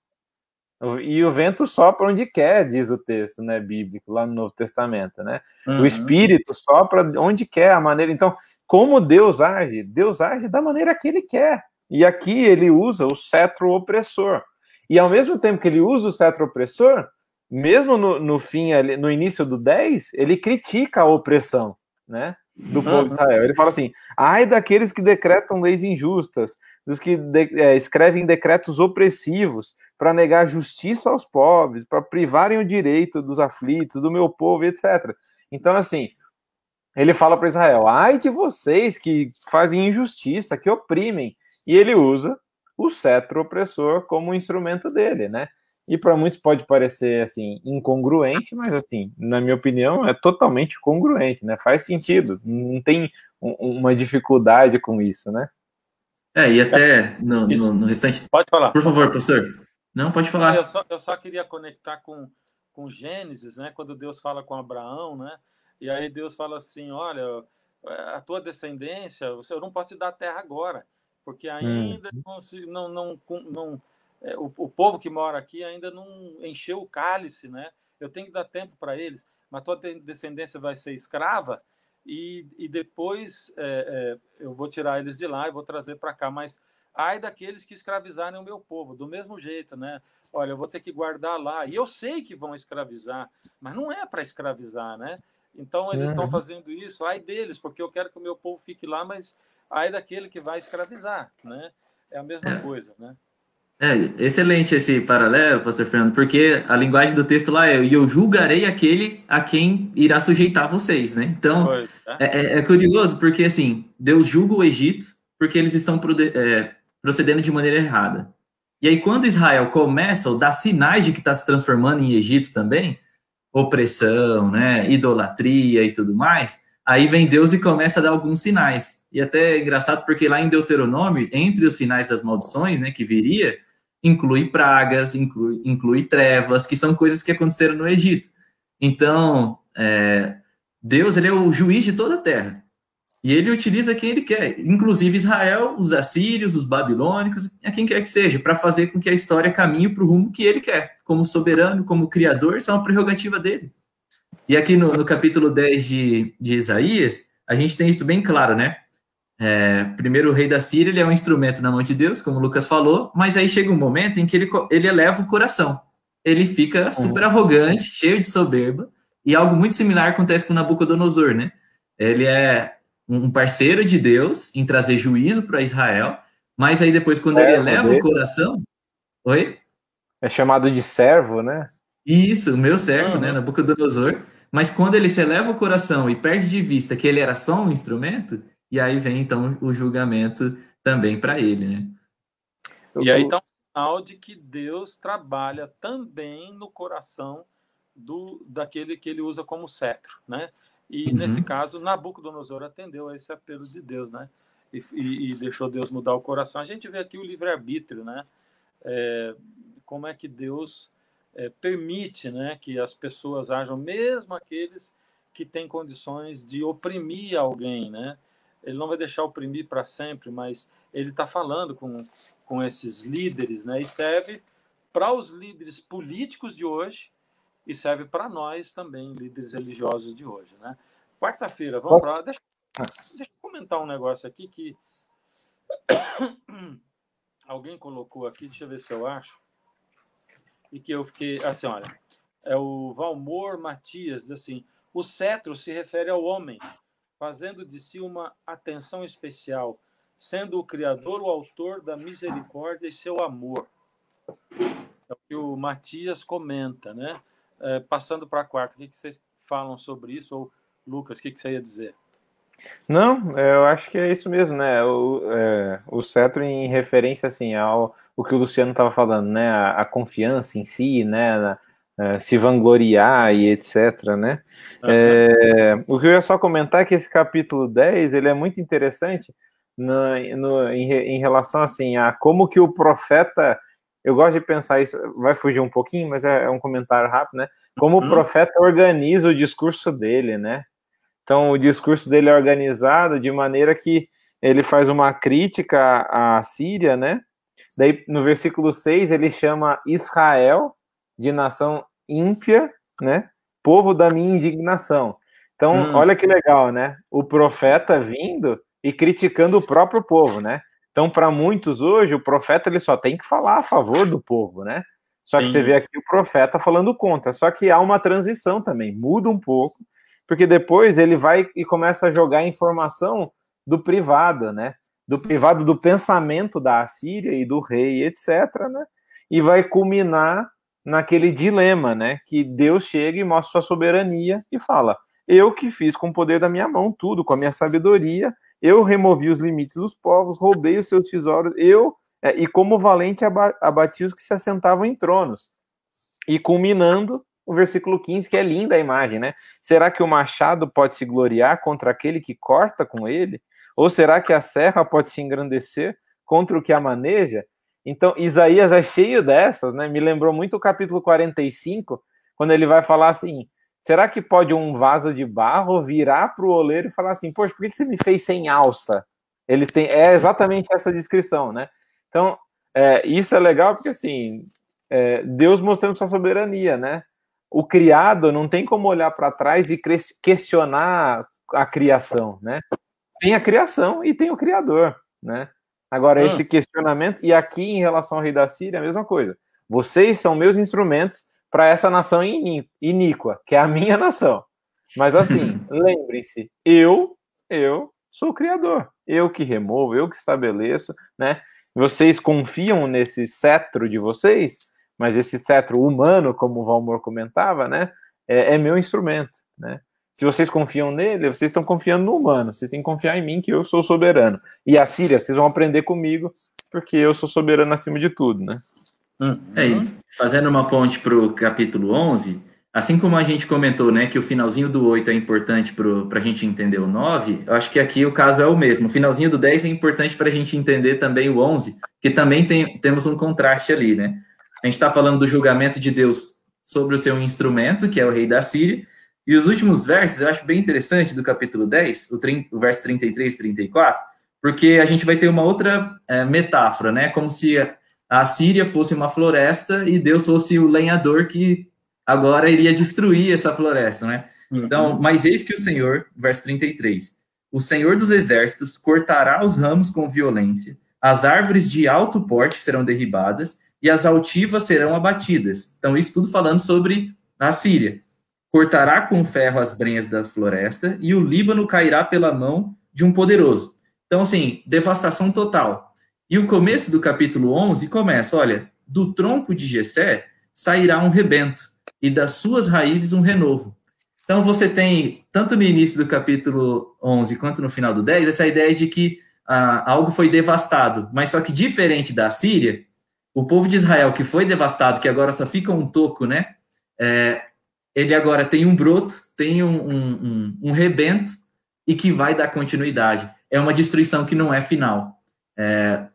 E o vento sopra onde quer, diz o texto, né, bíblico, lá no Novo Testamento, né? O Espírito sopra onde quer, a maneira... Então, como Deus age? Deus age da maneira que ele quer. E aqui ele usa o cetro opressor. E ao mesmo tempo que ele usa o cetro opressor, mesmo no fim, no início do 10, ele critica a opressão, né, do povo de Israel. Ele fala assim, ai daqueles que decretam leis injustas, dos que escrevem decretos opressivos, para negar justiça aos pobres, para privarem o direito dos aflitos, do meu povo, etc. Então, assim, ele fala para Israel, ai de vocês que fazem injustiça, que oprimem, e ele usa o cetro opressor como instrumento dele, né? E para muitos pode parecer, assim, incongruente, mas, assim, na minha opinião, é totalmente congruente, né? Faz sentido, não tem uma dificuldade com isso, né? E até no restante... Pode falar. Por favor, pastor. Não, pode falar. Eu só queria conectar com Gênesis, né? Quando Deus fala com Abraão, né? E aí Deus fala assim, olha, a tua descendência, eu não posso te dar a terra agora, porque ainda o povo que mora aqui ainda não encheu o cálice, né? Eu tenho que dar tempo para eles, mas tua descendência vai ser escrava e depois eu vou tirar eles de lá e vou trazer para cá, mas ai daqueles que escravizarem o meu povo, do mesmo jeito, né? Olha, eu vou ter que guardar lá, e eu sei que vão escravizar, mas não é para escravizar, né? Então eles estão fazendo isso, ai deles, porque eu quero que o meu povo fique lá, mas ai daquele que vai escravizar, né? É a mesma coisa, né? Excelente esse paralelo, pastor Fernando, porque a linguagem do texto lá é eu julgarei aquele a quem irá sujeitar vocês, né? Então, é curioso, porque assim, Deus julga o Egito porque eles estão procedendo de maneira errada. E aí, quando Israel começa a dar sinais de que está se transformando em Egito também, opressão, né, idolatria e tudo mais, Aí vem Deus e começa a dar alguns sinais. E até é engraçado porque lá em Deuteronômio, entre os sinais das maldições, né, que viria, inclui pragas, inclui trevas, que são coisas que aconteceram no Egito. Então, Deus, ele é o juiz de toda a terra. E ele utiliza quem ele quer, inclusive Israel, os assírios, os babilônicos, a quem quer que seja, para fazer com que a história caminhe para o rumo que ele quer. Como soberano, como criador, isso é uma prerrogativa dele. E aqui no capítulo 10 de Isaías, a gente tem isso bem claro, né? Primeiro, o rei da Síria, ele é um instrumento na mão de Deus, como o Lucas falou, mas aí chega um momento em que ele eleva o coração. Ele fica super arrogante, cheio de soberba, e algo muito similar acontece com Nabucodonosor, né? Ele é um parceiro de Deus em trazer juízo para Israel, mas aí depois, quando ele eleva o coração... Oi? É chamado de servo, né? Isso, o meu servo, né? Nabucodonosor. Mas quando ele se eleva o coração e perde de vista que ele era só um instrumento, e aí vem, então, o julgamento também para ele, né? E aí está um sinal de que Deus trabalha também no coração daquele que ele usa como cetro, né? E, nesse caso, Nabucodonosor atendeu a esse apelo de Deus, né? E deixou Deus mudar o coração. A gente vê aqui o livre-arbítrio, né? Como é que Deus permite, né, que as pessoas ajam, mesmo aqueles que têm condições de oprimir alguém, né? Ele não vai deixar oprimir para sempre, mas ele está falando com esses líderes, né? E serve para os líderes políticos de hoje e serve para nós também, líderes religiosos de hoje, né? Quarta-feira, vamos para... Deixa eu comentar um negócio aqui que alguém colocou aqui, deixa eu ver se eu acho, e que eu fiquei assim, olha, é o Valmor Matias, diz assim, o cetro se refere ao homem, fazendo de si uma atenção especial, sendo o Criador o autor da misericórdia e seu amor. É o que o Matias comenta, né? Passando para a quarta, o que vocês falam sobre isso? Ou, Lucas, o que você ia dizer? Não, eu acho que é isso mesmo, né? O cetro em referência, assim, ao o que o Luciano estava falando, né? A confiança em si, né? Se vangloriar e etc, né? O que eu ia só comentar é que esse capítulo 10, ele é muito interessante em relação, assim, a como que o profeta... Eu gosto de pensar isso, vai fugir um pouquinho, mas é um comentário rápido, né? Como o profeta organiza o discurso dele, né? Então, o discurso dele é organizado de maneira que ele faz uma crítica à Síria, né? Daí, no versículo 6, ele chama Israel de nação ímpia, né? Povo da minha indignação. Então, olha que legal, né? O profeta vindo e criticando o próprio povo, né? Então, para muitos hoje, o profeta ele só tem que falar a favor do povo, né? Só que você vê aqui o profeta falando contra. Só que há uma transição também, muda um pouco, porque depois ele vai e começa a jogar informação do privado, né? Do privado do pensamento da Assíria e do rei, etc., né? E vai culminar naquele dilema, né? Que Deus chega e mostra sua soberania e fala: eu que fiz com o poder da minha mão tudo, com a minha sabedoria, eu removi os limites dos povos, roubei os seus tesouros, e como valente abati os que se assentavam em tronos. E culminando o versículo 15, que é linda a imagem, né? Será que o machado pode se gloriar contra aquele que corta com ele? Ou será que a serra pode se engrandecer contra o que a maneja? Então, Isaías é cheio dessas, né? Me lembrou muito o capítulo 45, quando ele vai falar assim: será que pode um vaso de barro virar para o oleiro e falar assim, poxa, por que você me fez sem alça? É exatamente essa descrição, né? Então, isso é legal porque, assim, Deus mostrando sua soberania, né? O criado não tem como olhar para trás e questionar a criação, né? Tem a criação e tem o Criador, né? Agora, esse questionamento, e aqui em relação ao rei da Síria, a mesma coisa. Vocês são meus instrumentos para essa nação iníqua, que é a minha nação. Mas assim, lembrem-se, eu sou o Criador. Eu que removo, eu que estabeleço, né? Vocês confiam nesse cetro de vocês, mas esse cetro humano, como o Valmor comentava, né? É meu instrumento, né? Se vocês confiam nele, vocês estão confiando no humano. Vocês têm que confiar em mim, que eu sou soberano. E a Síria, vocês vão aprender comigo, porque eu sou soberano acima de tudo, né? Fazendo uma ponte para o capítulo 11, assim como a gente comentou, né, que o finalzinho do 8 é importante para a gente entender o 9, eu acho que aqui o caso é o mesmo. O finalzinho do 10 é importante para a gente entender também o 11, que também temos um contraste ali, né? A gente está falando do julgamento de Deus sobre o seu instrumento, que é o rei da Síria, e os últimos versos eu acho bem interessante do capítulo 10, o verso 33 e 34, porque a gente vai ter uma outra metáfora, né? Como se a Síria fosse uma floresta e Deus fosse o lenhador que agora iria destruir essa floresta, né? Então, mas eis que o Senhor, verso 33, o Senhor dos exércitos cortará os ramos com violência, as árvores de alto porte serão derribadas e as altivas serão abatidas. Então, isso tudo falando sobre a Síria. Cortará com ferro as brenhas da floresta e o Líbano cairá pela mão de um poderoso. Então, assim, devastação total. E o começo do capítulo 11 começa, olha, do tronco de Jessé sairá um rebento, e das suas raízes um renovo. Então, você tem, tanto no início do capítulo 11 quanto no final do 10, essa ideia de que algo foi devastado, mas só que diferente da Síria, o povo de Israel que foi devastado, que agora só fica um toco, né? Ele agora tem um broto, tem um rebento, e que vai dar continuidade. É uma destruição que não é final.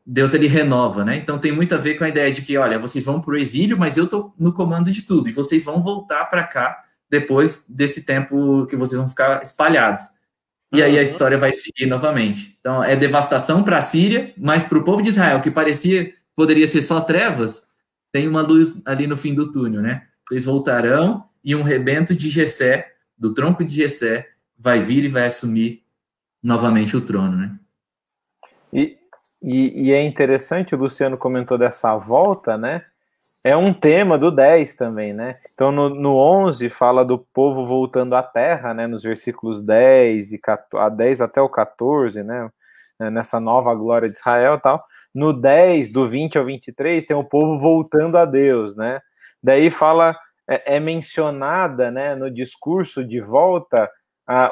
Deus, ele renova, né? Então tem muito a ver com a ideia de que, olha, vocês vão para o exílio, mas eu estou no comando de tudo, e vocês vão voltar para cá depois desse tempo que vocês vão ficar espalhados. E aí a história vai seguir novamente. Então é devastação para a Síria, mas para o povo de Israel, que poderia ser só trevas, tem uma luz ali no fim do túnel, né? Vocês voltarão e um rebento de Jessé, do tronco de Jessé, vai vir e vai assumir novamente o trono, né? E é interessante, o Luciano comentou dessa volta, né? É um tema do 10 também, né? Então, no 11 fala do povo voltando à terra, né? Nos versículos 10 até o 14, né? Nessa nova glória de Israel e tal. No 10, do 20 ao 23, tem o povo voltando a Deus, né? Daí fala, é mencionada, né, no discurso de volta,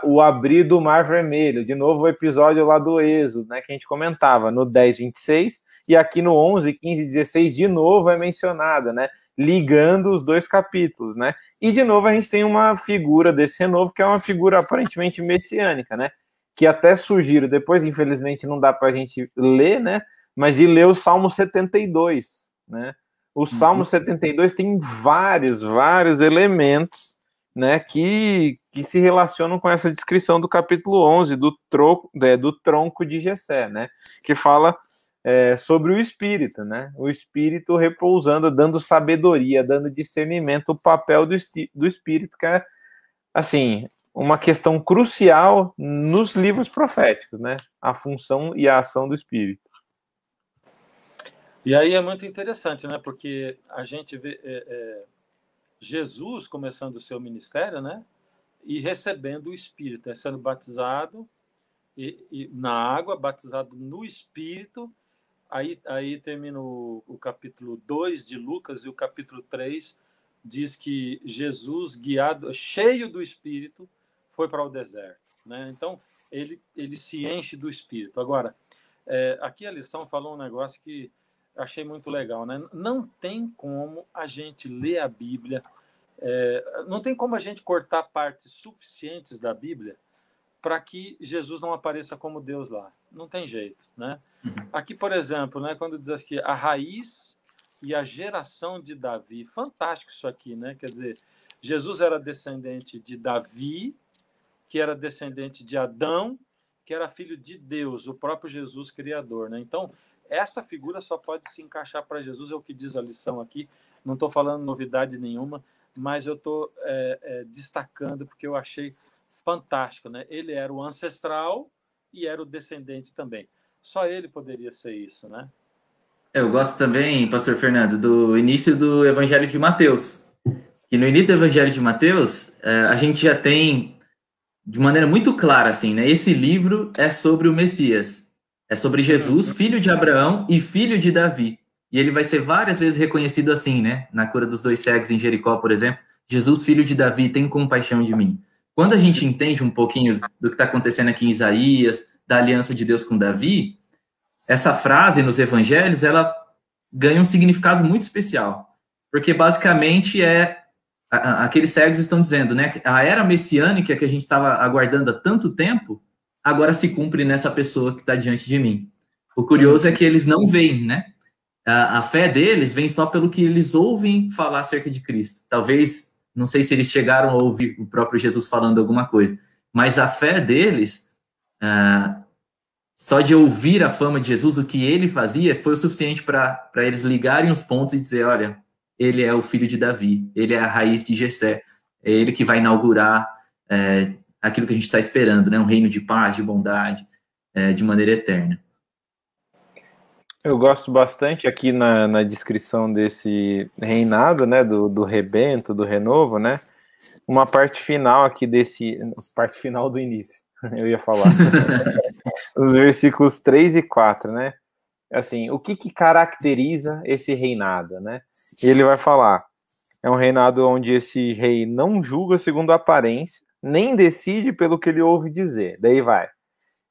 o abrir do Mar Vermelho, de novo o episódio lá do Êxodo, né, que a gente comentava, no 10, 26, e aqui no 11, 15 e 16, de novo é mencionada, né, ligando os dois capítulos, né, e de novo a gente tem uma figura desse renovo, que é uma figura aparentemente messiânica, né, que até sugiro, depois infelizmente não dá para a gente ler, né, mas de ler o Salmo 72, né, o Salmo 72 tem vários elementos, né, que se relacionam com essa descrição do capítulo 11, do tronco de Jessé, né, que fala sobre o Espírito, né, o Espírito repousando, dando sabedoria, dando discernimento, o papel do Espírito, que é, assim, uma questão crucial nos livros proféticos, né, a função e a ação do Espírito. E aí é muito interessante, né, porque a gente vê Jesus começando o seu ministério, né? E recebendo o Espírito, sendo batizado e na água, batizado no Espírito. Aí termina o capítulo 2 de Lucas, e o capítulo 3 diz que Jesus, guiado, cheio do Espírito, foi para o deserto, né? Então, ele se enche do Espírito. Agora, aqui a lição falou um negócio que achei muito legal, né? Não tem como a gente ler a Bíblia, não tem como a gente cortar partes suficientes da Bíblia para que Jesus não apareça como Deus lá. Não tem jeito, né? Aqui, por exemplo, né, quando diz aqui a raiz e a geração de Davi, fantástico isso aqui, né? Quer dizer, Jesus era descendente de Davi, que era descendente de Adão, que era filho de Deus, o próprio Jesus criador, né? Então, essa figura só pode se encaixar para Jesus, é o que diz a lição aqui. Não estou falando novidade nenhuma, mas eu estou destacando porque eu achei fantástico, né? Ele era o ancestral e era o descendente também. Só ele poderia ser isso, né? Eu gosto também, pastor Fernando, do início do Evangelho de Mateus. E no início do Evangelho de Mateus, a gente já tem, de maneira muito clara, assim, né? Esse livro é sobre o Messias. É sobre Jesus, filho de Abraão e filho de Davi. E ele vai ser várias vezes reconhecido assim, né? Na cura dos 2 cegos em Jericó, por exemplo. Jesus, filho de Davi, tem compaixão de mim. Quando a gente entende um pouquinho do que está acontecendo aqui em Isaías, da aliança de Deus com Davi, essa frase nos evangelhos, ela ganha um significado muito especial. Porque basicamente aqueles cegos estão dizendo, né? A era messiânica que a gente estava aguardando há tanto tempo, agora se cumpre nessa pessoa que está diante de mim. O curioso é que eles não veem, né? A fé deles vem só pelo que eles ouvem falar acerca de Cristo. Talvez, não sei se eles chegaram a ouvir o próprio Jesus falando alguma coisa, mas a fé deles, só de ouvir a fama de Jesus, o que ele fazia, foi o suficiente para eles ligarem os pontos e dizer, olha, ele é o filho de Davi, ele é a raiz de Jessé, é ele que vai inaugurar aquilo que a gente está esperando, né? Um reino de paz, de bondade, de maneira eterna. Eu gosto bastante aqui na descrição desse reinado, né, do rebento, do renovo, né, uma parte final aqui parte final do início, eu ia falar, os versículos 3 e 4, né, assim, o que caracteriza esse reinado, né, e ele vai falar, é um reinado onde esse rei não julga segundo a aparência, nem decide pelo que ele ouve dizer, daí vai,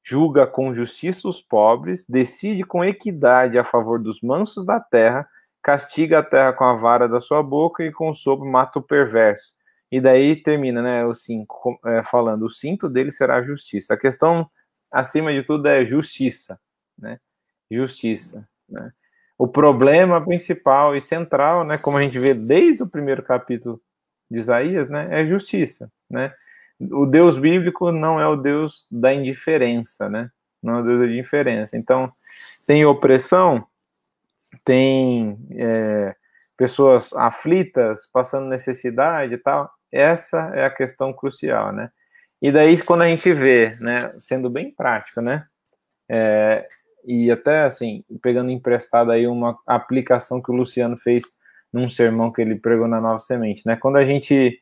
julga com justiça os pobres, decide com equidade a favor dos mansos da terra, castiga a terra com a vara da sua boca e com o sopro mata o perverso. E daí termina, né, o 5, falando, o cinto dele será a justiça. A questão, acima de tudo, é justiça, né? Justiça, né? O problema principal e central, né, como a gente vê desde o primeiro capítulo de Isaías, né, é justiça, né? O Deus bíblico não é o Deus da indiferença, né? Não é o Deus da indiferença. Então, tem opressão, tem pessoas aflitas, passando necessidade e tal. Essa é a questão crucial, né? E daí, quando a gente vê, né, sendo bem prático, né? E até, assim, pegando emprestado aí uma aplicação que o Luciano fez num sermão que ele pregou na Nova Semente, né? Quando a gente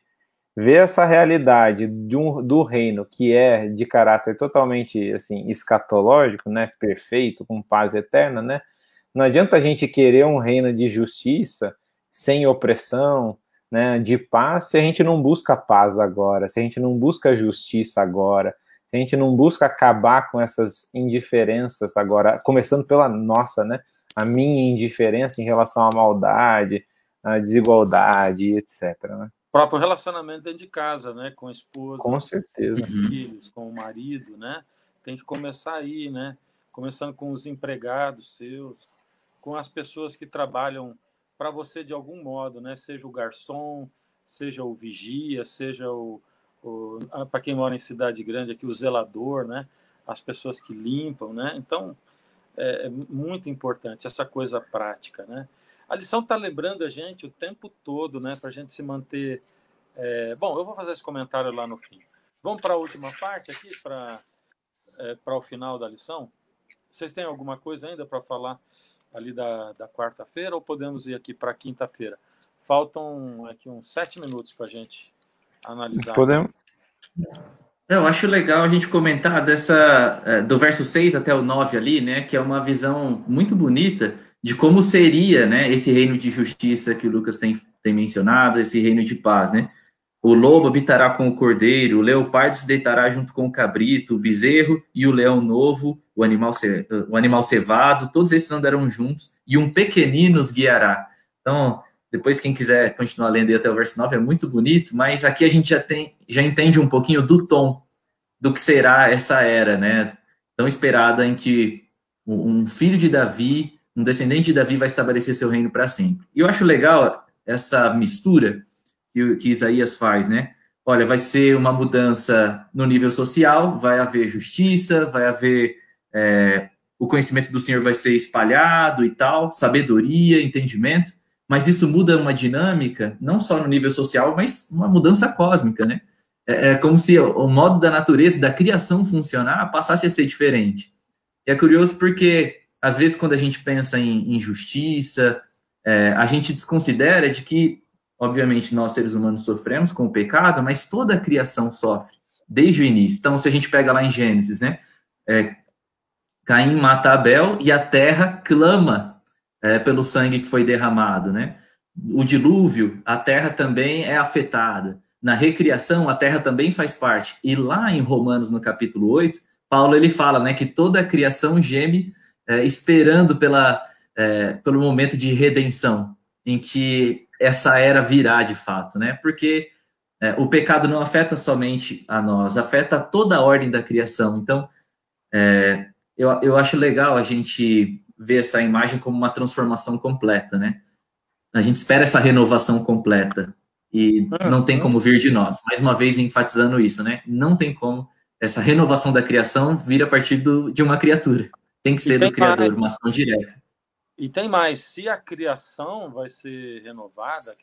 ver essa realidade do reino que é de caráter totalmente assim escatológico, né, perfeito, com paz eterna, né? Não adianta a gente querer um reino de justiça, sem opressão, né, de paz, se a gente não busca paz agora, se a gente não busca justiça agora, se a gente não busca acabar com essas indiferenças agora, começando pela nossa, né, a minha indiferença em relação à maldade, à desigualdade, etc., né? Próprio relacionamento dentro de casa, né? Com a esposa, com certeza, com os filhos, com o marido, né? Tem que começar aí, né? Começando com os empregados seus, com as pessoas que trabalham para você de algum modo, né? Seja o garçom, seja o vigia, seja para quem mora em cidade grande aqui, o zelador, né? As pessoas que limpam, né? Então, é muito importante essa coisa prática, né? A lição está lembrando a gente o tempo todo, né, para a gente se manter... Bom, eu vou fazer esse comentário lá no fim. Vamos para a última parte aqui, para o final da lição? Vocês têm alguma coisa ainda para falar ali da quarta-feira ou podemos ir aqui para quinta-feira? Faltam aqui uns 7 minutos para a gente analisar. Podemos. Eu acho legal a gente comentar do verso 6 até o 9 ali, né, que é uma visão muito bonita de como seria, né, esse reino de justiça que o Lucas tem mencionado, esse reino de paz, né? O lobo habitará com o cordeiro, o leopardo se deitará junto com o cabrito, o bezerro e o leão novo, o animal cevado, todos esses andarão juntos, e um pequenino os guiará. Então, depois quem quiser continuar lendo aí até o verso 9, é muito bonito, mas aqui a gente já entende um pouquinho do tom do que será essa era, né, tão esperada em que um filho de Davi, um descendente de Davi vai estabelecer seu reino para sempre. E eu acho legal essa mistura que Isaías faz, né? Olha, vai ser uma mudança no nível social, vai haver justiça, vai haver... o conhecimento do Senhor vai ser espalhado e tal, sabedoria, entendimento, mas isso muda uma dinâmica, não só no nível social, mas uma mudança cósmica, né? É como se o modo da natureza, da criação funcionar, passasse a ser diferente. E é curioso porque, às vezes, quando a gente pensa em justiça, a gente desconsidera de que, obviamente, nós, seres humanos, sofremos com o pecado, mas toda a criação sofre, desde o início. Então, se a gente pega lá em Gênesis, né? Caim mata Abel e a terra clama pelo sangue que foi derramado, né? O dilúvio, a terra também é afetada. Na recriação, a terra também faz parte. E lá em Romanos, no capítulo 8, Paulo ele fala, né, que toda a criação geme esperando pelo momento de redenção, em que essa era virar de fato, né? Porque o pecado não afeta somente a nós, afeta toda a ordem da criação. Então, eu acho legal a gente ver essa imagem como uma transformação completa, né? A gente espera essa renovação completa e não tem como vir de nós. Mais uma vez enfatizando isso, né? Não tem como essa renovação da criação vir a partir de uma criatura. Tem que ser do Criador, uma ação direta. E tem mais, se a criação vai ser renovada,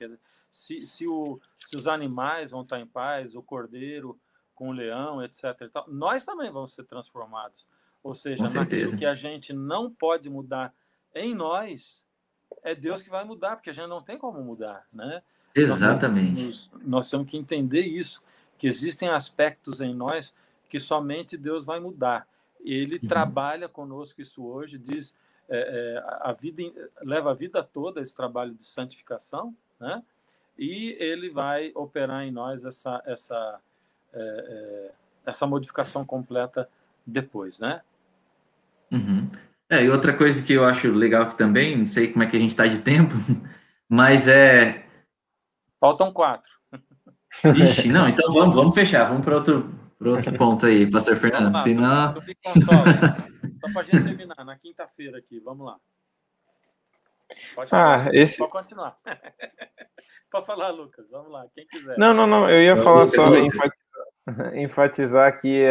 se os animais vão estar em paz, o cordeiro com o leão, etc. e tal, nós também vamos ser transformados. Ou seja, naquilo que a gente não pode mudar em nós, é Deus que vai mudar, porque a gente não tem como mudar, né? Exatamente. Nós temos que entender isso, que existem aspectos em nós que somente Deus vai mudar. Ele trabalha conosco isso hoje, diz... leva a vida toda esse trabalho de santificação, né? E ele vai operar em nós essa modificação completa depois, né? E outra coisa que eu acho legal que também, não sei como é que a gente está de tempo, mas Faltam 4. Ixi, não, então vamos fechar, vamos para outro ponto aí, pastor Fernando, senão... Só para a gente terminar, na quinta-feira aqui, vamos lá. Pode continuar. Pode falar, Lucas, vamos lá, quem quiser. Não, eu ia falar Lucas, só, enfatizar aqui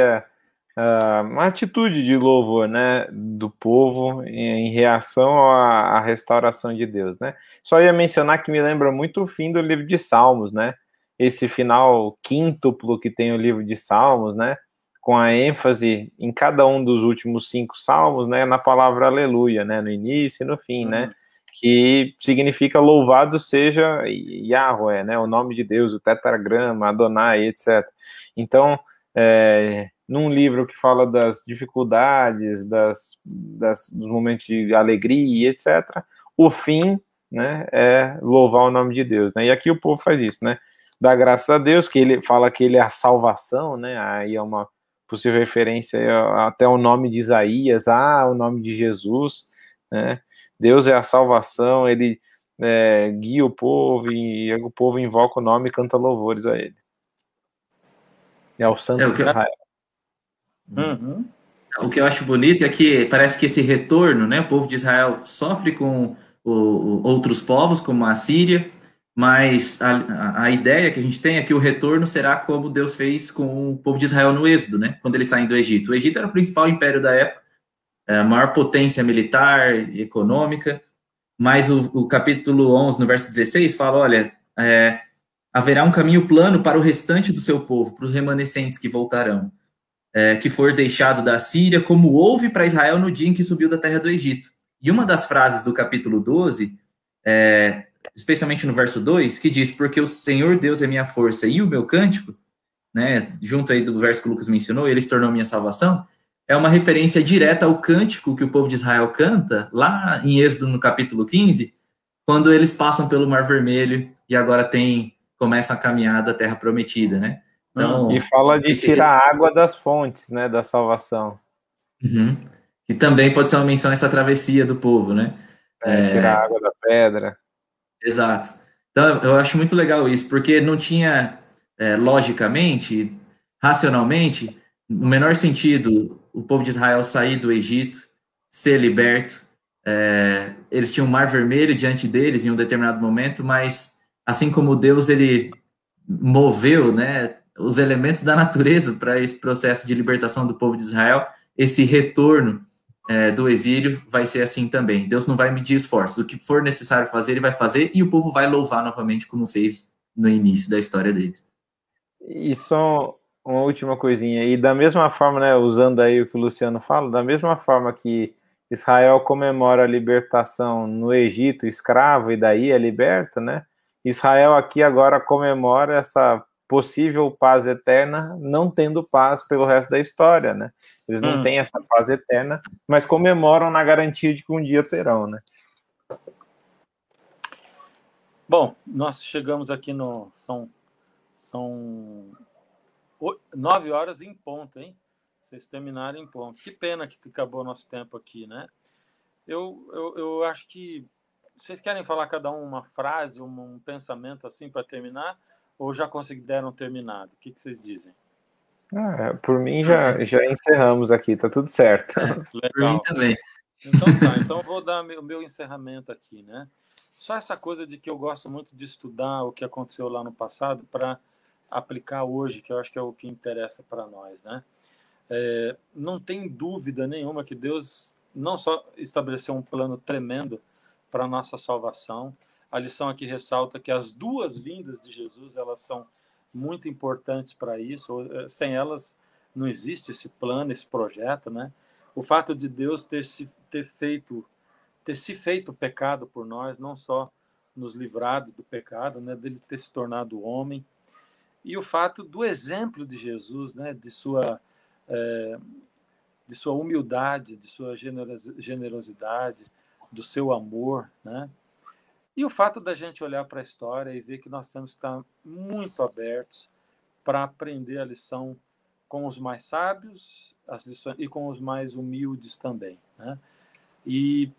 uma atitude de louvor, né, do povo em reação à restauração de Deus, né. Só ia mencionar que me lembra muito o fim do livro de Salmos, né, esse final quíntuplo que tem o livro de Salmos, né, com a ênfase em cada um dos últimos 5 salmos, né, na palavra aleluia, né, no início e no fim, né, que significa louvado seja Yahweh, né, o nome de Deus, o tetragrama, Adonai, etc. Então, num livro que fala das dificuldades, dos momentos de alegria, etc., o fim, né, é louvar o nome de Deus, né, e aqui o povo faz isso, né, dá graças a Deus, que ele fala que ele é a salvação, né, aí é uma possível referência até o nome de Isaías, o nome de Jesus, né, Deus é a salvação, ele guia o povo e o povo invoca o nome e canta louvores a ele. É o Santo de Israel. O que eu acho bonito é que parece que esse retorno, né, o povo de Israel sofre com outros povos, como a Síria, mas a ideia que a gente tem é que o retorno será como Deus fez com o povo de Israel no Êxodo, né, quando eles saem do Egito. O Egito era o principal império da época, a maior potência militar, econômica, mas o capítulo 11, no verso 16, fala, olha, haverá um caminho plano para o restante do seu povo, para os remanescentes que voltarão, que for deixado da Síria, como houve para Israel no dia em que subiu da terra do Egito. E uma das frases do capítulo 12, especialmente no verso 2, que diz, porque o Senhor Deus é minha força e o meu cântico, né, junto aí do verso que o Lucas mencionou, ele se tornou minha salvação, é uma referência direta ao cântico que o povo de Israel canta, lá em Êxodo, no capítulo 15, quando eles passam pelo Mar Vermelho e agora começam a caminhada da Terra Prometida, né? Então, e fala de tirar a água das fontes, né, da salvação. E também pode ser uma menção a essa travessia do povo, né? Tirar a água da pedra. Exato. Então, eu acho muito legal isso, porque não tinha, logicamente, racionalmente, no menor sentido, o povo de Israel sair do Egito, ser liberto. Eles tinham o Mar Vermelho diante deles em um determinado momento, mas assim como Deus, ele moveu, né, os elementos da natureza para esse processo de libertação do povo de Israel, esse retorno do exílio vai ser assim também. Deus não vai medir esforços. O que for necessário fazer, ele vai fazer, e o povo vai louvar novamente, como fez no início da história deles. E só uma última coisinha, e da mesma forma, né, usando aí o que o Luciano fala, da mesma forma que Israel comemora a libertação no Egito, escravo, e daí é liberta, né, Israel aqui agora comemora essa possível paz eterna, não tendo paz pelo resto da história, né, eles não têm essa paz eterna, mas comemoram na garantia de que um dia terão, né. Bom, nós chegamos aqui são 9 horas em ponto, hein? Vocês terminaram em ponto. Que pena que acabou o nosso tempo aqui, né? Eu acho que vocês querem falar cada um uma frase, um pensamento assim para terminar? Ou já conseguiram terminar? O que vocês dizem? Por mim, já encerramos aqui, tá tudo certo. Por mim Legal. também. Então tá, então eu vou dar o meu encerramento aqui, né? Só essa coisa de que eu gosto muito de estudar o que aconteceu lá no passado para aplicar hoje, que eu acho que é o que interessa para nós, né? Não tem dúvida nenhuma que Deus não só estabeleceu um plano tremendo para a nossa salvação. A lição aqui ressalta que as duas vindas de Jesus, elas são muito importantes para isso. Sem elas não existe esse plano, esse projeto, né? O fato de Deus ter se feito pecado por nós, não só nos livrado do pecado, né, dele ter se tornado homem, e o fato do exemplo de Jesus, né, de sua humildade, de sua generosidade, do seu amor, né? E o fato da gente olhar para a história e ver que nós temos que estar muito abertos para aprender a lição com os mais sábios e com os mais humildes também, né? E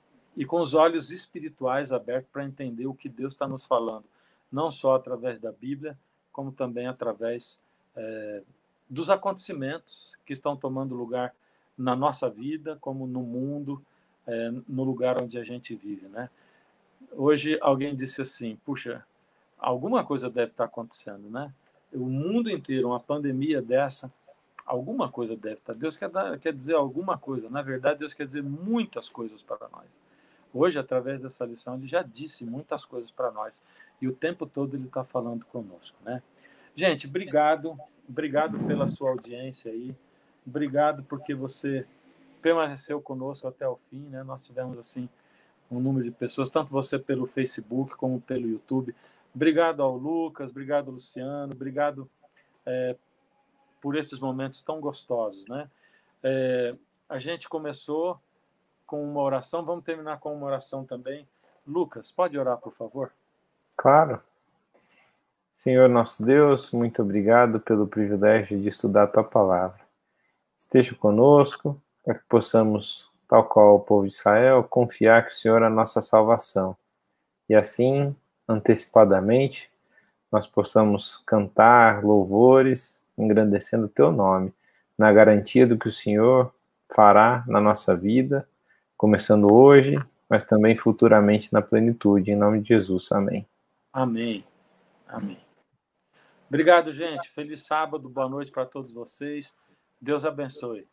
com os olhos espirituais abertos para entender o que Deus está nos falando, não só através da Bíblia, como também através dos acontecimentos que estão tomando lugar na nossa vida, como no mundo, no lugar onde a gente vive, né? Hoje alguém disse assim, puxa, alguma coisa deve estar acontecendo, né? O mundo inteiro, uma pandemia dessa, alguma coisa deve estar. Deus quer dizer alguma coisa. Na verdade, Deus quer dizer muitas coisas para nós. Hoje, através dessa lição, ele já disse muitas coisas para nós. E o tempo todo ele está falando conosco, né? Gente, obrigado. Obrigado pela sua audiência aí. Obrigado porque você permaneceu conosco até o fim, né? Nós tivemos, assim, um número de pessoas, tanto você pelo Facebook como pelo YouTube. Obrigado ao Lucas, obrigado ao Luciano, obrigado por esses momentos tão gostosos, né? A gente começou com uma oração, vamos terminar com uma oração também. Lucas, pode orar, por favor? Claro. Senhor nosso Deus, muito obrigado pelo privilégio de estudar a Tua Palavra. Esteja conosco, para que possamos, tal qual o povo de Israel, confiar que o Senhor é a nossa salvação. E assim, antecipadamente, nós possamos cantar louvores, engrandecendo o Teu nome, na garantia do que o Senhor fará na nossa vida, começando hoje, mas também futuramente na plenitude. Em nome de Jesus. Amém. Amém. Amém. Obrigado, gente. Feliz sábado, boa noite para todos vocês. Deus abençoe.